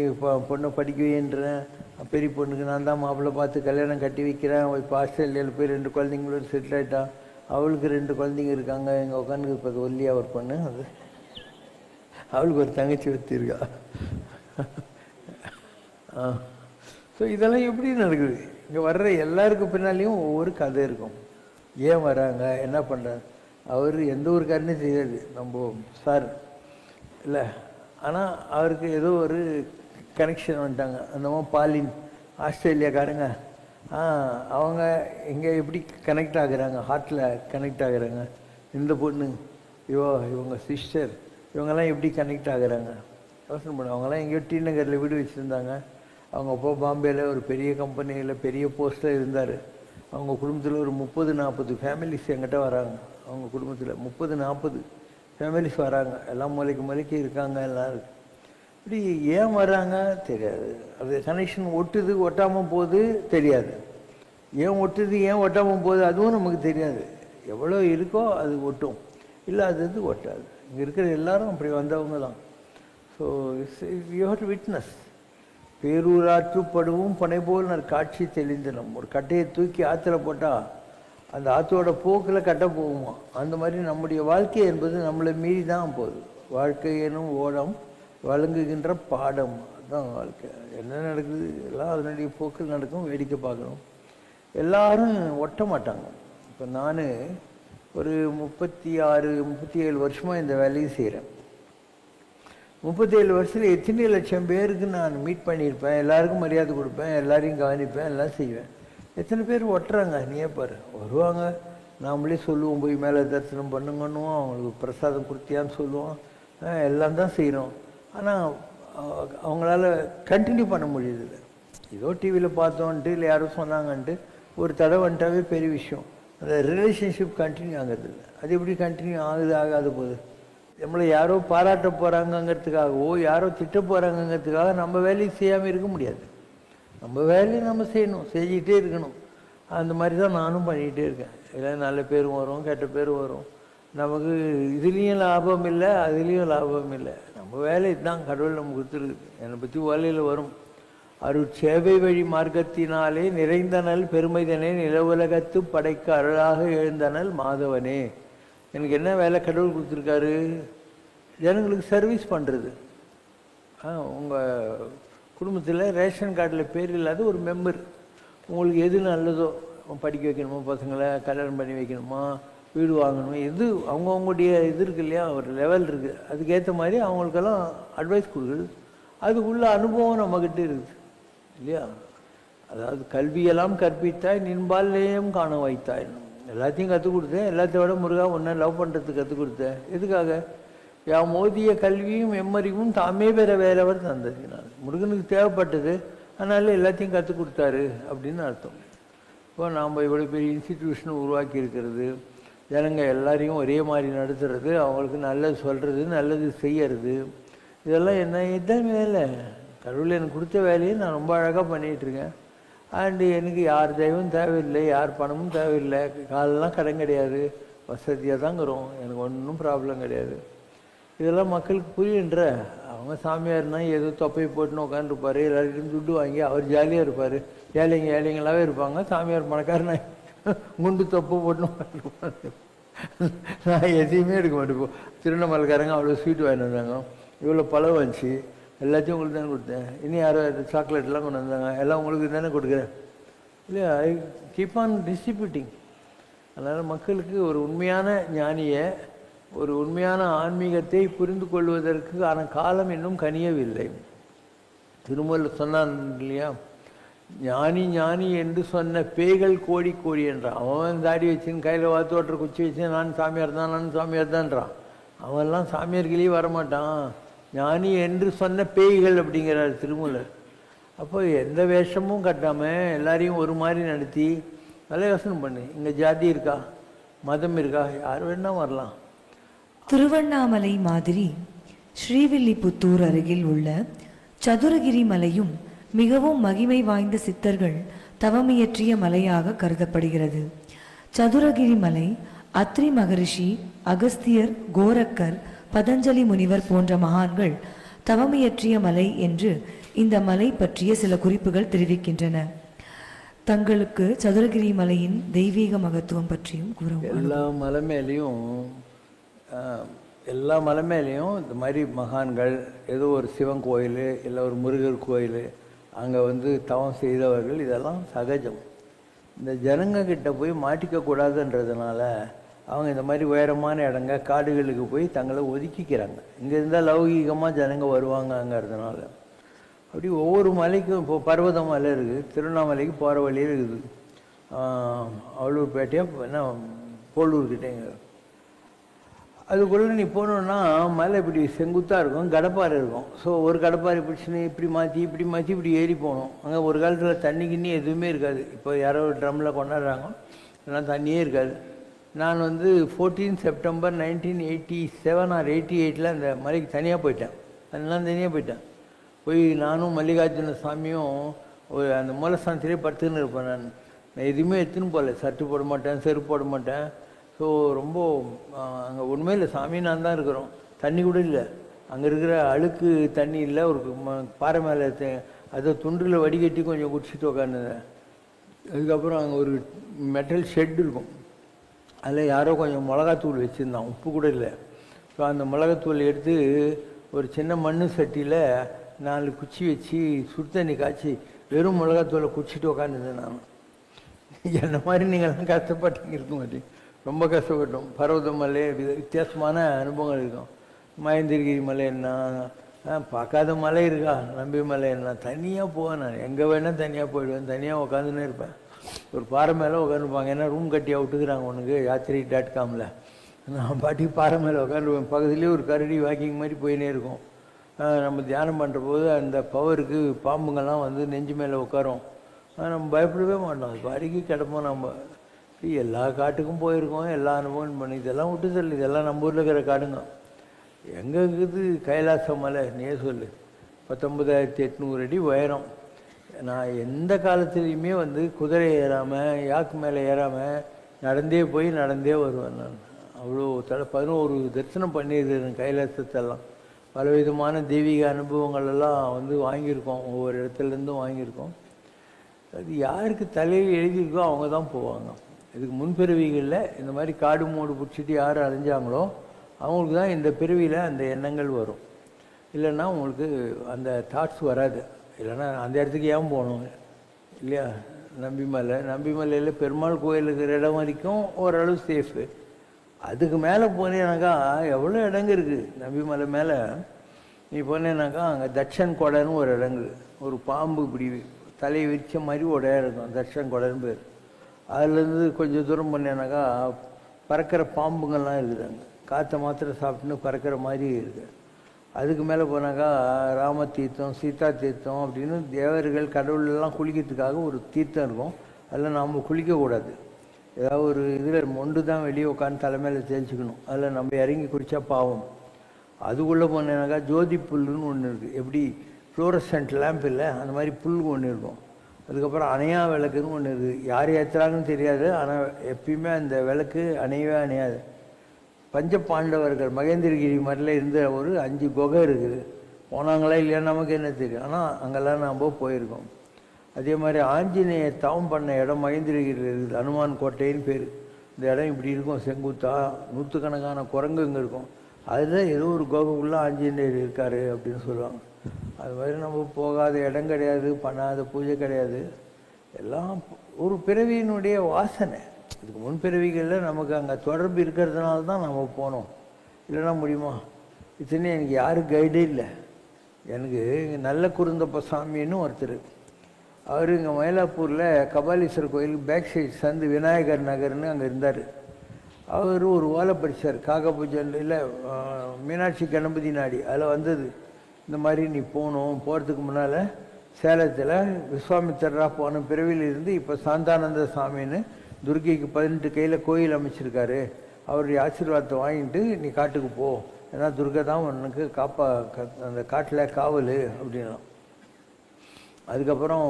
பொண்ணை படிக்க வைன்றேன், பெரிய பொண்ணுக்கு நான் தான் மாப்பிள்ளை பார்த்து கல்யாணம் கட்டி வைக்கிறேன். இப்போ ஆஸ்திரேலியாவில் போய் 2 குழந்தைங்களோட செட்டில் ஆகிட்டான். அவளுக்கு 2 குழந்தைங்க இருக்காங்க. எங்கள் உட்காந்து இப்போ ஒல்லியாக ஒரு பொண்ணு, அது அவளுக்கு ஒரு தங்கச்சி வச்சுருக்கா. ஸோ இதெல்லாம் எப்படி நடக்குது? இங்கே வர்ற எல்லாருக்கும் பின்னாலேயும் ஒவ்வொரு கதை இருக்கும். ஏன் வராங்க, என்ன பண்ணுறாங்க, அவர் எந்த ஒரு காரணம் செய்யாது நம்ம சார் இல்லை. ஆனால் அவருக்கு ஏதோ ஒரு கனெக்ஷன் வந்துட்டாங்க. அந்த பாலின் ஆஸ்திரேலியாக்காரங்க, அவங்க இங்கே எப்படி கனெக்ட் ஆகுறாங்க, ஹார்ட்டில் கனெக்ட் ஆகுறாங்க. இந்த பொண்ணு இவங்க சிஸ்டர், இவங்கெல்லாம் எப்படி கனெக்ட் ஆகுறாங்க யோசனை பண்ண. அவங்கெல்லாம் எங்கேயோ டி நகரில் வீடு வச்சுருந்தாங்க. அவங்க அப்பா பாம்பேயில் ஒரு பெரிய கம்பெனியில் பெரிய போஸ்ட்டில் இருந்தார். அவங்க குடும்பத்தில் ஒரு 30-40 ஃபேமிலிஸ் எங்கிட்ட வராங்க. அவங்க குடும்பத்தில் 30-40 ஃபேமிலிஸ் வராங்க. எல்லாம் மூலைக்கு இருக்காங்க. எல்லாம் இருக்கு. இப்படி ஏன் வர்றாங்க தெரியாது. அது கனெக்ஷன் ஒட்டுது ஒட்டாமல் போகுது தெரியாது. ஏன் ஒட்டுது ஏன் ஒட்டாமல் போகுது அதுவும் நமக்கு தெரியாது. எவ்வளோ இருக்கோ அது ஒட்டும், இல்லாதது ஒட்டாது. இங்கே இருக்கிற எல்லாரும் அப்படி வந்தவங்க தான். So you have to witness. பேரூராற்றுப்படுவும் பனை போல் காட்சி தெளிந்தனம். ஒரு கட்டையை தூக்கி ஆற்றுல போட்டால் அந்த ஆற்றோட போக்கில் கட்டை போகுமா, அந்த மாதிரி நம்முடைய வாழ்க்கை என்பது நம்மளை மீறி தான் போகுது. வாழ்க்கை எனும் ஓடம் வழங்குகின்ற பாடம் அதுதான் வாழ்க்கை. என்ன நடக்குது எல்லாம் அதனுடைய போக்கில் நடக்கும், வேடிக்கை பார்க்கணும். எல்லாரும் ஒட்ட மாட்டாங்க. இப்போ நான் ஒரு 36-37 வருஷமாக இந்த வேலையை செய்கிறேன். 37 வருஷத்தில் எத்தனை லட்சம் பேருக்கு நான் மீட் பண்ணியிருப்பேன். எல்லாருக்கும் மரியாதை கொடுப்பேன், எல்லாரையும் கவனிப்பேன், எல்லாம் செய்வேன். எத்தனை பேர் ஒட்டுறாங்க நீயே பாரு. வருவாங்க, நாமளே சொல்லுவோம், போய் மேலே தரிசனம் பண்ணுங்கன்னுவோம், அவங்களுக்கு பிரசாதம் கொடுத்தியான்னு சொல்லுவோம், எல்லாம் தான் செய்கிறோம். ஆனால் அவங்களால கண்டினியூ பண்ண முடியுதில்லை. ஏதோ டிவியில் பார்த்தோன்ட்டு இல்லை யாரும் சொன்னாங்கன்ட்டு ஒரு தடவை வந்துட்டாவே பெரிய விஷயம். அந்த ரிலேஷன்ஷிப் கண்டினியூ ஆகிறதில்லை. அது எப்படி கண்டினியூ ஆகாத போகுது? நம்மளை யாரோ பாராட்ட போகிறாங்கங்கிறதுக்காகவோ யாரோ திட்ட போகிறாங்கங்கிறதுக்காக நம்ம வேலையை செய்யாமல் இருக்க முடியாது. நம்ம வேலையை நம்ம செய்யணும், செஞ்சுக்கிட்டே இருக்கணும். அந்த மாதிரி தான் நானும் பண்ணிக்கிட்டே இருக்கேன். இல்லை நல்ல பேரும் வரும், கெட்ட பேரும் வரும். நமக்கு இதுலேயும் லாபம் இல்லை, அதுலேயும் லாபம் இல்லை. நம்ம வேலை இதுதான் கடவுள் நமக்கு கொடுத்துருக்கு. என்னை பற்றி வேலையில் வரும். அருட்சேவை வழி மார்க்கத்தினாலே நிறைந்தனல் பெருமைதனே நிலவுலகத்து படைக்க அருளாக எழுந்தனல் மாதவனே. எனக்கு என்ன வேலை கடவுள் கொடுத்துருக்காரு? ஜனங்களுக்கு சர்வீஸ் பண்ணுறது. உங்கள் குடும்பத்தில் ரேஷன் கார்டில் பேர் இல்லாத ஒரு மெம்பர், உங்களுக்கு எது நல்லதோ, படிக்க வைக்கணுமா, பசங்களை கல்யாணம் பண்ணி வைக்கணுமா, வீடு வாங்கணும், எது அவங்கவுங்களுடைய இது இருக்கு இல்லையா, ஒரு லெவல் இருக்குது, அதுக்கேற்ற மாதிரி அவங்களுக்கெல்லாம் அட்வைஸ் கொடுக்குறது. அதுக்குள்ள அனுபவம் நம்மக்கிட்ட இருக்குது இல்லையா. அதாவது கல்வியெல்லாம் கற்பித்தாய் நின்பாலேயும் காண வைத்தாய். எல்லாத்தையும் கற்றுக் கொடுத்தேன், எல்லாத்தையும் விட முருகா ஒன்றை லவ் பண்ணுறதுக்கு கற்றுக் கொடுத்தேன். எதுக்காக? யாம் மோதிய கல்வியும் எம்மறிவும் தாமே பெற வேறவர் தந்ததினார். முருகனுக்கு தேவைப்பட்டது, அதனால எல்லாத்தையும் கற்றுக் கொடுத்தாரு அப்படின்னு அர்த்தம். இப்போ நாம் இவ்வளோ பெரிய இன்ஸ்டிடியூஷனை உருவாக்கி இருக்கிறது, ஜனங்க எல்லாரையும் ஒரே மாதிரி நடத்துறது, அவங்களுக்கு நல்லது சொல்கிறது, நல்லது செய்யறது, இதெல்லாம் என்ன இதுதான் வேலை. கடவுள் எனக்கு கொடுத்த வேலையை நான் ரொம்ப அழகாக பண்ணிகிட்ருக்கேன். அண்டு எனக்கு யார் தெய்வம் தேவையில்லை, யார் பணமும் தேவையில்லை, காலெல்லாம் கடன் கிடையாது, வசதியாக தாங்கிறோம், எனக்கு ஒன்றும் ப்ராப்ளம் கிடையாது. இதெல்லாம் மக்களுக்கு புரியுன்ற. அவங்க சாமியார்னா ஏதோ தொப்பையை போட்டுன்னு உட்காந்துருப்பார், எல்லாருக்கிட்டும் துட்டு வாங்கி அவர் ஜாலியாக இருப்பார். ஏழைங்களாகவே இருப்பாங்க. சாமியார் பணக்காரனா குண்டு தொப்பை போட்டுன்னு உட்காந்துருப்பாங்க. நான் எதையுமே எடுக்க மாட்டேன். திருவண்ணாமலைக்காரங்க அவ்வளோ ஸ்வீட் வாங்கிட்டு வந்தாங்க, இவ்வளோ பழம் வந்துச்சு, எல்லாத்தையும் உங்களுக்கு தானே கொடுத்தேன். இனி யாரோ சாக்லேட்லாம் கொண்டு வந்தாங்க, எல்லாம் உங்களுக்கு தானே கொடுக்குறேன் இல்லையா. I keep on distributing. அதனால் மக்களுக்கு ஒரு உண்மையான ஞானியை, ஒரு உண்மையான ஆன்மீகத்தை புரிந்து கொள்வதற்கான காலம் இன்னும் கனியவில்லை. திருமூலர் சொன்னான் இல்லையா, ஞானி ஞானி என்று சொன்ன பேய்கள் கோடி கோடி என்றான். அவன் தாடி வச்சுன்னு கையில் வாத்தோட்டுற குச்சி வச்சு நான் சாமியார் தான், நான் சாமியார் தான்றான். அவன்லாம் சாமியார்களே வரமாட்டான். ஞானி என்று சொன்ன பேய்கள் அப்படிங்கிறார் திருமூலர். அப்போ எந்த வேஷமும் கட்டாமல் எல்லாரையும் ஒரு மாதிரி நடத்தி நல்ல யோசனை பண்ணு. இங்கே ஜாதி இருக்கா, மதம் இருக்கா, யார் வேணா வரலாம். திருவண்ணாமலை மாதிரி ஸ்ரீவில்லிபுத்தூர் அருகில் உள்ள சதுரகிரி மலையும் மிகவும் மகிமை வாய்ந்த சித்தர்கள் தவமியற்றிய மலையாக கருதப்படுகிறது. சதுரகிரி மலை அத்ரி மகரிஷி, அகஸ்தியர், கோரக்கர், பதஞ்சலி முனிவர் போன்ற மகான்கள் தவமியற்றிய மலை என்று இந்த மலை பற்றிய சில குறிப்புகள் தெரிவிக்கின்றன. தங்களுக்கு சதுரகிரி மலையின் தெய்வீக மகத்துவம் பற்றியும் கூறுவோம். எல்லா மலை மேலேயும் இந்த மாதிரி மகான்கள், ஏதோ ஒரு சிவன் கோயில் இல்லை ஒரு முருகர் கோயில், அங்கே வந்து தவம் செய்தவர்கள், இதெல்லாம் சகஜம். இந்த ஜனங்கக்கிட்ட போய் மாட்டிக்கக்கூடாதுன்றதுனால அவங்க இந்த மாதிரி உயரமான இடங்க காடுகளுக்கு போய் தங்களை ஒதுக்கிக்கிறாங்க. இங்கே இருந்தால் லௌகீகமாக ஜனங்க வருவாங்கங்கிறதுனால. அப்படி ஒவ்வொரு மலைக்கும், இப்போ பர்வத மலை இருக்குது, திருவண்ணாமலைக்கு போகிற வழியில் இருக்குது, அவலூர்பேட்டையாக என்ன போலூர்கிட்டேங்க. அதுக்குள்ளே நீ போனோன்னா மலை இப்படி செங்குத்தாக இருக்கும், கடப்பாறை இருக்கும். ஸோ ஒரு கடப்பாறை பிடிச்சின்னு இப்படி மாற்றி இப்படி ஏறி போகணும். அங்கே ஒரு காலத்தில் தண்ணி கிண்ணி எதுவுமே இருக்காது. இப்போ யாரோ ஒரு ட்ரம்மில் கொண்டாடுறாங்க, ஏன்னா தண்ணியே இருக்காது. நான் வந்து 14 செப்டம்பர் 1987 or 88 அந்த மலைக்கு தனியாக போயிட்டேன். அதெல்லாம் தனியாக போயிட்டேன். போய் நானும் மல்லிகார்ஜுன சாமியும் ஒரு அந்த மூலஸ்தானத்திலே படுத்துன்னு இருப்பேன். நான் எதுவுமே எடுத்துன்னு போகல, சட்டு போட மாட்டேன், செருப்பு போட மாட்டேன். ஸோ ரொம்ப அங்கே உண்மையில் சாமி நான் தான் இருக்கிறோம். தண்ணி கூட இல்லை, அங்கே இருக்கிற அழுக்கு தண்ணி இல்லை. ஒரு பாறை மேலே அதை துண்டில் வடிகட்டி கொஞ்சம் குடிச்சிட்டு உட்காந்துருந்தேன். அதுக்கப்புறம் அங்கே ஒரு மெட்டல் ஷெட் இருக்கும், அதில் யாரோ கொஞ்சம் மிளகாத்தூள் வச்சுருந்தான், உப்பு கூட இல்லை. ஸோ அந்த மிளகாத்தூள் எடுத்து ஒரு சின்ன மண் சட்டியில் 4 குச்சி வச்சு சுடு தண்ணி காய்ச்சி வெறும் மிளகாத்தூளை குடிச்சிட்டு உட்காந்துருந்தேன். நான் என்ன மாதிரி நீங்கள்லாம் கஷ்டப்பட்டீங்க இருக்க மாட்டேங்க. ரொம்ப கஷ்டப்பட்டோம். பர்வத மலை வித்தியாசமான அனுபவங்கள் இருக்கும். மகேந்திரகிரி மலை என்ன, பார்க்காத மலை இருக்கா, நம்பி மலை என்ன, தனியாக போவேன். நான் எங்கே வேணால் தனியாக போயிடுவேன், தனியாக உட்காந்துன்னே இருப்பேன். ஒரு பாறை மேலே உட்காந்துருப்பாங்க, ஏன்னா ரூம் கட்டியாக விட்டுக்கிறாங்க உனக்கு யாத்திரை.comல. நான் பாட்டி பாறை மேலே உட்காந்துருவேன். பக்கத்துலேயே ஒரு கரடி வாக்கிங் மாதிரி போயினே இருக்கும். நம்ம தியானம் பண்ணுற போது அந்த பவருக்கு பாம்புங்கள்லாம் வந்து நெஞ்சு மேலே உட்காரும். நம்ம பயப்படவே மாட்டோம், அது பாடிக்கு கிடப்போம். நம்ம எல்லா காட்டுக்கும் போயிருக்கோம், எல்லா அனுபவம் பண்ணி இதெல்லாம் விட்டு சொல்லு. இதெல்லாம் நம்ம ஊரில் இருக்கிற காடுங்க. எங்கே இருக்குது கைலாச மலை நீயே சொல்லு, 19,800 அடி உயரம். நான் எந்த காலத்துலேயுமே வந்து குதிரை ஏறாமல், யாக்கு மேலே ஏறாமல் நடந்தே போய் நடந்தே வருவேன். நான் அவ்வளோ 11 தரிசனம் பண்ணியிருக்கிறேன் கைலாசத்தெல்லாம். பலவிதமான தெய்வீக அனுபவங்கள் எல்லாம் வந்து வாங்கியிருக்கோம், ஒவ்வொரு இடத்துலேருந்தும் வாங்கியிருக்கோம். அது யாருக்கு தலையில் எழுதியிருக்கோ அவங்க தான் போவாங்க. இதுக்கு முன்பிறவிகளில் இந்த மாதிரி காடு மூடு பிடிச்சிட்டு யார் அலைஞ்சாங்களோ அவங்களுக்கு தான் இந்த பிறவியில் அந்த எண்ணங்கள் வரும். இல்லைன்னா உங்களுக்கு அந்த தாட்ஸ் வராது. இல்லைன்னா அந்த இடத்துக்கு ஏன் போகணும் இல்லையா. நம்பிமலையில் பெருமாள் கோயில் இருக்கிற இடம் வரைக்கும் ஓரளவு சேஃபு. அதுக்கு மேலே போனேனாக்கா எவ்வளோ இடங்கு இருக்குது. நபிமலை மேலே நீ போனேனாக்கா அங்கே தட்சன் கொடைன்னு ஒரு இடங்கு, ஒரு பாம்பு இப்படி தலையை விரிச்ச மாதிரி ஒரு இடம் இருக்கும், தட்சன் கொடைன்னு பேர். அதுலேருந்து கொஞ்சம் தூரம் போனேனாக்கா பறக்கிற பாம்புங்கள்லாம் இருக்குது. அங்கே காற்றை மாத்திரம் சாப்பிட்டுன்னு பறக்கிற மாதிரி இருக்குது. அதுக்கு மேலே போனாக்கா ராம தீர்த்தம், சீதா தீர்த்தம் அப்படின்னு தேவர்கள் கடவுளெல்லாம் குளிக்கிறதுக்காக ஒரு தீர்த்தம் இருக்கும். அதில் நாம் குளிக்கக்கூடாது. ஏதாவது ஒரு இதில் மொண்டு தான் வெளியே உட்காந்து தலைமையில் தேய்ச்சிக்கணும். அதில் நம்ம இறங்கி குடித்தா பாவம். அதுக்குள்ளே போனேனாக்கா ஜோதி புல்லுன்னு ஒன்று இருக்குது. எப்படி ஃப்ளோரசன்ட் லேம்ப் இல்லை, அந்த மாதிரி புல் ஒன்று இருக்கும். அதுக்கப்புறம் அணையா விளக்குன்னு ஒன்று இருக்குது. யார் ஏற்றுறாங்கன்னு தெரியாது, ஆனால் எப்பயுமே அந்த விளக்கு அணையவே அணையாது. பஞ்ச பாண்டவர்கள் மகேந்திரகிரி மலையில் இருந்த ஒரு 5 குகை இருக்குது. போனாங்களா இல்லையா நமக்கு என்ன தெரியும், ஆனால் அங்கெல்லாம் நம்ம போயிருக்கோம். அதே மாதிரி ஆஞ்சநேய தவம் பண்ண இடம் மகேந்திரகிரியில் இருக்குது, அனுமான் கோட்டைன்னு பேர். இந்த இடம் இப்படி இருக்கும், செங்குத்தா, நூற்றுக்கணக்கான குரங்கு இங்கே இருக்கும். அதுதான் ஏதோ ஒரு குகைக்குள்ளே ஆஞ்சநேயர் இருக்கார் அப்படின்னு சொல்லுவாங்க. அது மாதிரி நம்ம போகாத இடம் கிடையாது, பண்ணாத பூஜை கிடையாது. எல்லாம் ஒரு பிறவியினுடைய வாசனை. இதுக்கு முன் பிறவிகளில் நமக்கு அங்கே தொடர்பு இருக்கிறதுனால தான் நம்ம போனோம், இல்லைன்னா முடியுமா? இத்தனை எனக்கு யாரும் கைடே இல்லை. எனக்கு இங்கே நல்ல குருந்தப்ப சாமின்னு ஒருத்தர், அவர் இங்கே மயிலாப்பூரில் கபாலீஸ்வரர் கோயிலுக்கு பேக் சைட் சந்து விநாயகர் நகர்னு அங்கே இருந்தார். அவர் ஒரு ஓலை படித்தார், காக்க பூஜை இல்லை மீனாட்சி கணபதி நாடி, அதில் வந்தது இந்த மாதிரி நீ போகணும். போகிறதுக்கு முன்னால் சேலத்தில் விஸ்வாமித்திரராக போன பிறவியில் இருந்து இப்போ சாந்தானந்த சாமின்னு துர்கைக்கு 18 கையில் கோயில் அமைச்சிருக்காரு. அவருடைய ஆசீர்வாதத்தை வாங்கிட்டு நீ காட்டுக்கு போ, ஏன்னா துர்கை தான் உனக்கு அந்த காட்டில் காவல் அப்படின்னா. அதுக்கப்புறம்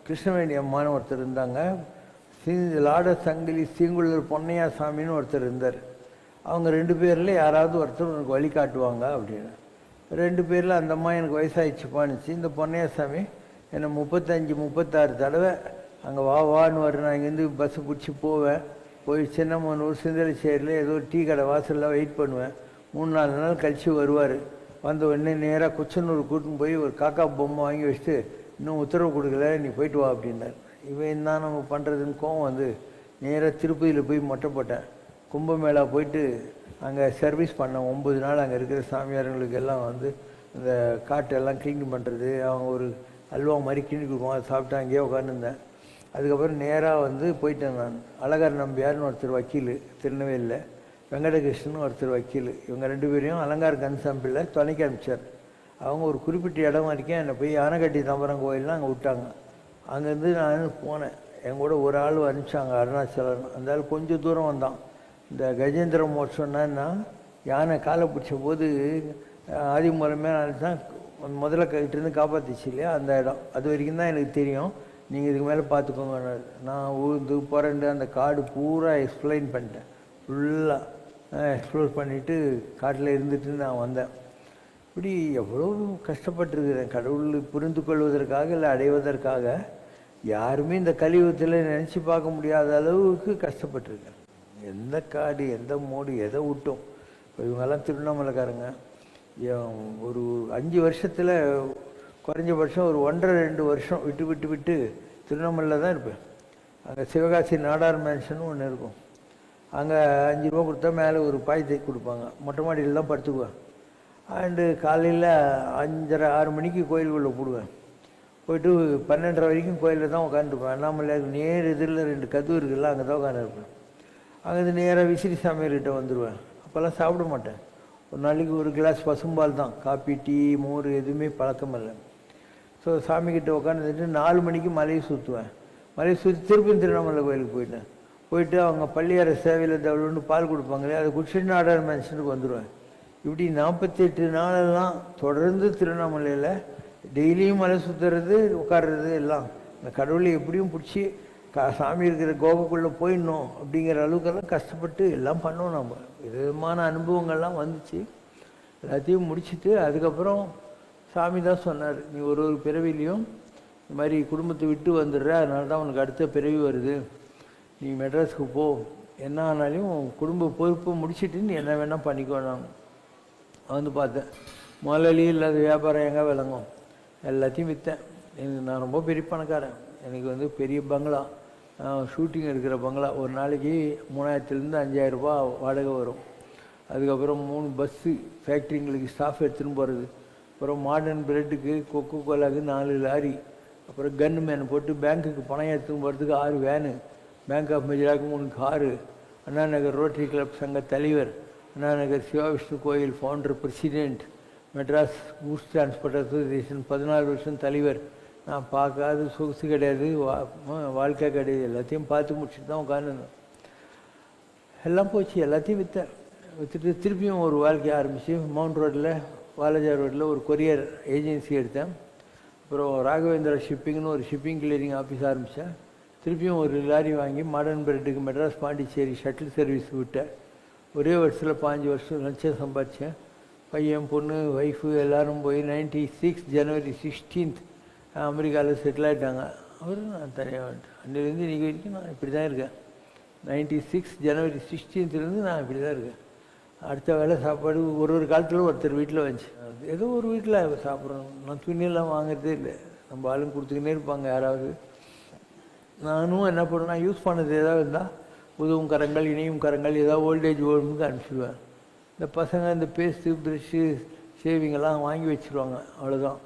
கிருஷ்ணவேணி அம்மானு ஒருத்தர் இருந்தாங்க. லாட சங்கிலி சீங்குள்ளர் பொன்னையா சாமின்னு ஒருத்தர் இருந்தார். அவங்க 2 பேரில் யாராவது ஒருத்தர் உனக்கு வழி காட்டுவாங்க அப்படின்னு. 2 பேரில் அந்த அம்மா எனக்கு வயசாகிடுச்சுப்பான்னுச்சு. இந்த பொன்னையா சாமி என்னை 35-36 தடவை அங்கே வான்னு வர, நான் இங்கேருந்து பஸ்ஸு பிடிச்சி போவேன். போய் சின்னமனூர் சிந்தலச்சேரியில் ஏதோ டீ கடை வாசலில் வெயிட் பண்ணுவேன். 3-4 நாள் கழித்து வருவார். வந்த உடனே நேராக குச்சனூர் கூட்டின்னு போய் ஒரு காக்கா பொம்மை வாங்கி வச்சுட்டு, இன்னும் உத்தரவு கொடுக்கல, நீ போயிட்டு வா அப்படின்னார். இவன் என்ன நம்ம பண்ணுறதுன்னு கோவம் வந்து நேராக திருப்பதியில் போய் மொட்டை போட்டேன். கும்பமேளா போயிட்டு அங்கே சர்வீஸ் பண்ணேன் 9 நாள். அங்கே இருக்கிற சாமியாரங்களுக்கு எல்லாம் வந்து இந்த காட்டெல்லாம் க்ளீன் பண்ணுறது, அவங்க ஒரு அல்வா மாதிரி கிண்டி கொடுப்போம், அதை சாப்பிட்டு அங்கேயே உட்காந்துருந்தேன். அதுக்கப்புறம் நேராக வந்து போயிட்டேன் நான். அழகர் நம்பியார்னு ஒருத்தர் வக்கீல் திருநெல்வேலியில், வெங்கடகிருஷ்ணன் ஒருத்தர் வக்கீல். இவங்க 2 பேரையும் அலங்கார் கன்சாம்பில் துணைக்கு அனுப்பிச்சார். அவங்க ஒரு குறிப்பிட்ட இடம் வரைக்கும் என்னை போய் யானைக்கட்டி தாம்பரம் கோயில்லாம் அங்கே விட்டாங்க. அங்கேருந்து நான் போனேன். என் கூட ஒரு ஆள் அனுப்பிச்சாங்க, அருணாச்சலன். அந்த ஆள் கொஞ்சம் தூரம் வந்தான். இந்த கஜேந்திர மோட்சம்னா யானை காலை பிடிச்ச போது ஆதி மூலமே தான் முதல்ல கிட்டேருந்து காப்பாற்றிச்சு இல்லையா, அந்த இடம். அது வரைக்கும் தான் எனக்கு தெரியும். நீங்கள் இதுக்கு மேலே பார்த்துக்கோங்க. நான் ஊர்ந்து புரண்டு அந்த காடு பூரா எக்ஸ்பிளைன் பண்ணிட்டேன். ஃபுல்லாக எக்ஸ்ப்ளோர் பண்ணிவிட்டு காட்டில் இருந்துட்டு நான் வந்தேன். இப்படி எவ்வளோ கஷ்டப்பட்டுருக்கிறேன் கடவுள் புரிந்து கொள்வதற்காக, இல்லை அடைவதற்காக. யாருமே இந்த கலியுகத்தில் நினச்சி பார்க்க முடியாத அளவுக்கு கஷ்டப்பட்டுருக்கேன். எந்த காடு, எந்த மோடு, எதை விட்டோம். இப்போ இவங்கெல்லாம் திருவண்ணாமலைக்காரங்க. ஒரு 5 வருஷத்தில் குறைஞ்சபட்சம் ஒரு 1.5-2 வருஷம் விட்டு திருவண்ணாமலையில் தான் இருப்பேன். அங்கே சிவகாசி நாடார் மேன்ஷன் ஒன்று இருக்கும். அங்கே 5 ரூபா கொடுத்தா மேலே ஒரு பாய் தைக்க கொடுப்பாங்க. மொட்டை மாடியில் தான் படுத்துக்குவேன். அண்டு காலையில் 5:30-6 மணிக்கு கோயிலுக்குள்ளே போடுவேன். போய்ட்டு 12:30 வரைக்கும் கோயிலில் தான் உட்காந்துருப்பேன். அண்ணாமலை நேர் எதிரில் 2 கதவு இருக்குல்ல, அங்கே தான் உட்காந்துருப்பேன். அங்கேருந்து நேராக விசிறி சாமியார்கிட்ட வந்துடுவேன். அப்போல்லாம் சாப்பிட மாட்டேன். ஒரு நாளைக்கு ஒரு கிளாஸ் பசும்பால் தான், காப்பி டீ மோர் எதுவுமே பழக்கம் இல்லை. ஸோ சாமிக்கிட்ட உட்காந்துட்டு 4 மணிக்கு மலையை சுற்றுவேன். மலையை சுற்றி திருப்பி திருவண்ணாமலை கோயிலுக்கு போயிட்டு அவங்க பள்ளியார சேவையில் தவிர பால் கொடுப்பாங்களே, அதை குடிச்சிட்டு நாடார் மேன்ஷனுக்கு வந்துடுவேன். இப்படி 48 நாளெல்லாம் தொடர்ந்து திருவண்ணாமலையில் டெய்லியும் மலை சுற்றுறது, உட்கார்றது எல்லாம். அந்த கடவுளை எப்படியும் பிடிச்சி சாமி இருக்கிற கோபக்குள்ளே போயிடணும் அப்படிங்கிற அளவுக்கெல்லாம் கஷ்டப்பட்டு எல்லாம் பண்ணோம். நம்ம விதமான அனுபவங்கள்லாம் வந்துச்சு. எல்லாத்தையும் முடிச்சுட்டு அதுக்கப்புறம் சாமி தான் சொன்னார், நீ ஒரு பிறவிலையும் இந்த மாதிரி குடும்பத்தை விட்டு வந்துடுற, அதனால தான் உனக்கு அடுத்த பிறவி வருது. நீ மெட்ராஸுக்கு போ, என்ன ஆனாலும் குடும்ப பொறுப்பை முடிச்சுட்டு நீ என்ன வேணால் பண்ணிக்கோ. நான் வந்து பார்த்தேன், முதலையும் இல்லாத வியாபாரம் எங்கே விளங்கும், எல்லாத்தையும் விற்றேன். எனக்கு நான் ரொம்ப பெரிய பணக்காரன். எனக்கு வந்து பெரிய பங்களா, ஷூட்டிங் எடுக்கிற பங்களா. ஒரு நாளைக்கு 3000லேருந்து 5000 ரூபா வாடகை வரும். அதுக்கப்புறம் 3 பஸ்ஸு ஃபேக்ட்ரிங்களுக்கு ஸ்டாஃப் எடுத்துன்னு போகிறது. அப்புறம் மாடர்ன் பிரெட்டுக்கு கொக்கோ கோலாவுக்கு 4 லாரி. அப்புறம் கன்னு மேன் போட்டு பேங்க்குக்கு பணம் எடுத்துன்னு போகிறதுக்கு 6 வேனு. பேங்க் ஆஃப் மெஜிராக்கு 3 car. Anna Nagar rotary club சங்க தலைவர், அண்ணா நகர் சிவா விஷ்ணு கோயில் founder president, Madras goods transport association 14 வருஷம் தலைவர். நான் பார்க்காத சொகுசு கிடையாது, வாழ்க்கை கிடையாது. எல்லாத்தையும் பார்த்து முடிச்சுட்டு தான் உட்காந்துருந்தேன். எல்லாம் போச்சு, எல்லாத்தையும் விற்றுட்டு திருப்பியும் ஒரு வாழ்க்கையை ஆரம்பித்து மவுண்ட் ரோட்டில் வாலாஜா ரோட்டில் ஒரு கொரியர் ஏஜென்சி எடுத்தேன். அப்புறம் ராகவேந்திரா ஷிப்பிங்னு ஒரு ஷிப்பிங் கிளியரிங் ஆஃபீஸ் ஆரம்பித்தேன். திருப்பியும் ஒரு லாரி வாங்கி மாடர்ன் பிரெட்டுக்கு மெட்ராஸ் பாண்டிச்சேரி ஷட்டில் சர்வீஸ் விட்டேன். ஒரே வருஷத்தில் 5 வருஷம் லட்சம் சம்பாதிச்சேன். பையன் பொண்ணு ஒய்ஃபு எல்லோரும் போய் 96 ஜனவரி 16 அமெரிக்காவில் செட்டில் ஆகிட்டாங்க. அவரும் நான் தனியாக வந்துட்டேன். அன்னிலேருந்து இன்றைக்கி வரைக்கும் நான் இப்படி தான் இருக்கேன். 96 ஜனவரி 16 நான் இப்படி தான் இருக்கேன். அடுத்த வேலை சாப்பாடு ஒரு காலத்தில் ஒருத்தர் வீட்டில் வந்துச்சு. ஏதோ ஒரு வீட்டில் சாப்பிட்றோம். நான் துணியெல்லாம் வாங்குறதே இல்லை. நம்ம ஆளுங்க கொடுத்துக்கினே இருப்பாங்க யாராவது. நானும் என்ன பண்ணுவேன், நான் யூஸ் பண்ணது ஏதாவது இருந்தால் உதவும் கரங்கள், இணையும் கரங்கள், ஏதாவது ஓல்டேஜ் ஹோமுக்கு அனுப்பிச்சிடுவேன். இந்த பசங்க இந்த பேஸ்ட்டு ப்ரெஷ்ஷு ஷேவிங்கெல்லாம் வாங்கி வச்சுருவாங்க. அவ்வளோதான்,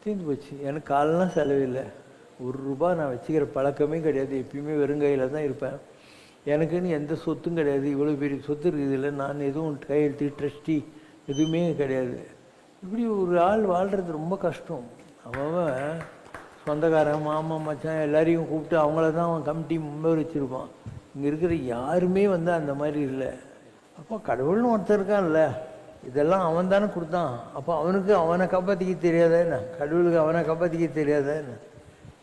தீர்ந்து போச்சு. எனக்கு காலெலாம் செலவில்லை. ₹1 நான் வச்சுக்கிற பழக்கமே கிடையாது. எப்பயுமே வெறுங்கையில் தான் இருப்பேன். எனக்குன்னு எந்த சொத்தும் கிடையாது. இவ்வளோ பெரிய சொத்து இருக்குது இல்லை, நான் எதுவும் கையெழுத்து ட்ரஸ்டி எதுவுமே கிடையாது. இப்படி ஒரு ஆள் வாழ்கிறது ரொம்ப கஷ்டம். அவன் சொந்தக்காரன் மாமா மச்சான் எல்லாரையும் கூப்பிட்டு அவங்கள தான் அவன் கமிட்டி மெம்பர் வச்சுருப்பான். இங்கே இருக்கிற யாருமே அந்த மாதிரி இல்லை. அப்போ கடவுள்னு ஒருத்தர் இருக்கான்ல, இதெல்லாம் அவன் தானே கொடுத்தான். அப்போ அவனுக்கு அவனை காப்பாற்றிக்க தெரியாதா என்ன? கடவுளுக்கு அவனை காப்பாற்றிக்க தெரியாதா என்ன?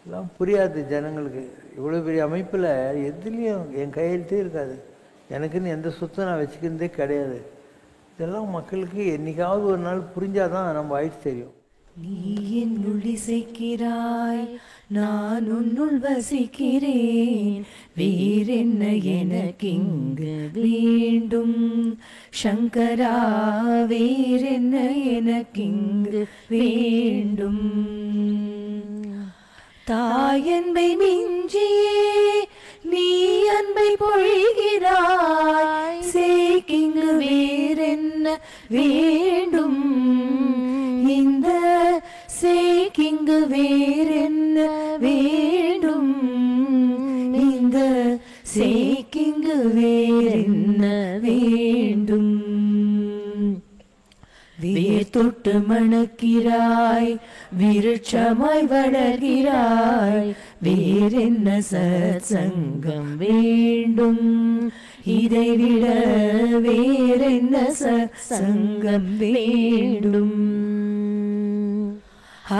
எல்லாம் புரியாது ஜனங்களுக்கு. இவ்வளோ பெரிய அமைப்பில் எதுலேயும் என் கையெழுத்தே இருக்காது. எனக்குன்னு எந்த சொத்தும் நான் வச்சுக்கிறதே கிடையாது. இதெல்லாம் மக்களுக்கு என்றைக்காவது ஒரு நாள் புரிஞ்சாதான் நம்ம ஆயிடுச்சு தெரியும். நீ என்னுள் இசைக்கிறாய், நான் உன்னுள் வசிக்கிறேன், வேறென்ன எனக்கிங்கு வேண்டும் சங்கரா, வேறென்ன எனக்கிங்கு வேண்டும். தாயன்பை மிஞ்சியே நீ அன்பை பொழிகிறாய், சேக்கிங்கு வேறென்ன வேண்டும், இந்த சேக்கிங்கு வேறென்ன வேண்டும், இந்த சேக்கிங்கு வேறென்ன வேண்டும். வேர் தொட்டு மணக்கிறாய், விருட்சமாய் வளர்கிறாய், வேறென்ன சத்சங்கம் வேண்டும், இதைவிட வேறென்ன சத்சங்கம் வேண்டும்.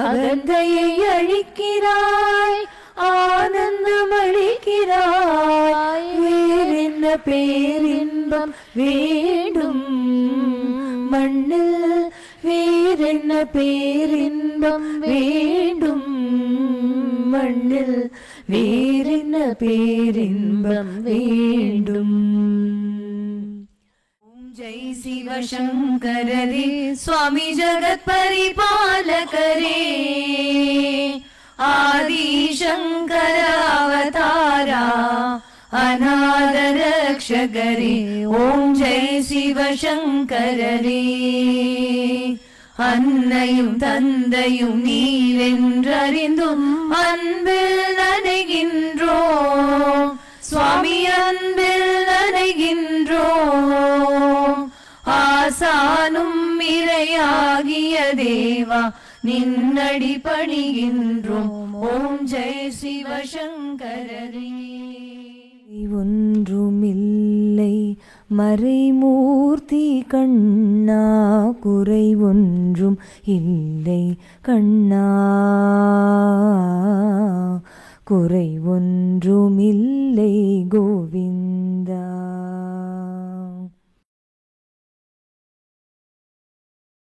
அகந்தையை அழிக்கிறாய், ஆனந்தம் அளிக்கிறாய், வேறென்ன பேரின்பம் வேண்டும், மண்ணில் வேறென்ன பேரின்பம் வேண்டும், மண்ணில் வேறென்ன பேரின்பம் வேண்டும். जय शिव शंकर रे स्वामी जगत परिपालकरे, आदि शंकर अवतारा अनाथ रक्षकरे. ओम जय शिव शंकर रे. அன்னையும் தந்தையும் நீரென்றறிந்தும் அன்பில் நனைகின்றோம் சுவாமி, அன்பில் நனைகின்றோம். ஆசானும் இறையாகிய தேவா நின்னடி பணிகின்றோம். ஓம் ஜெய் சிவசங்கரரே. ஒன்றுமில்லை மறைமூர்த்தி கண்ணா, குறை ஒன்றும் இல்லை கண்ணா, குறை ஒன்றுமில்லை கோவிந்தா.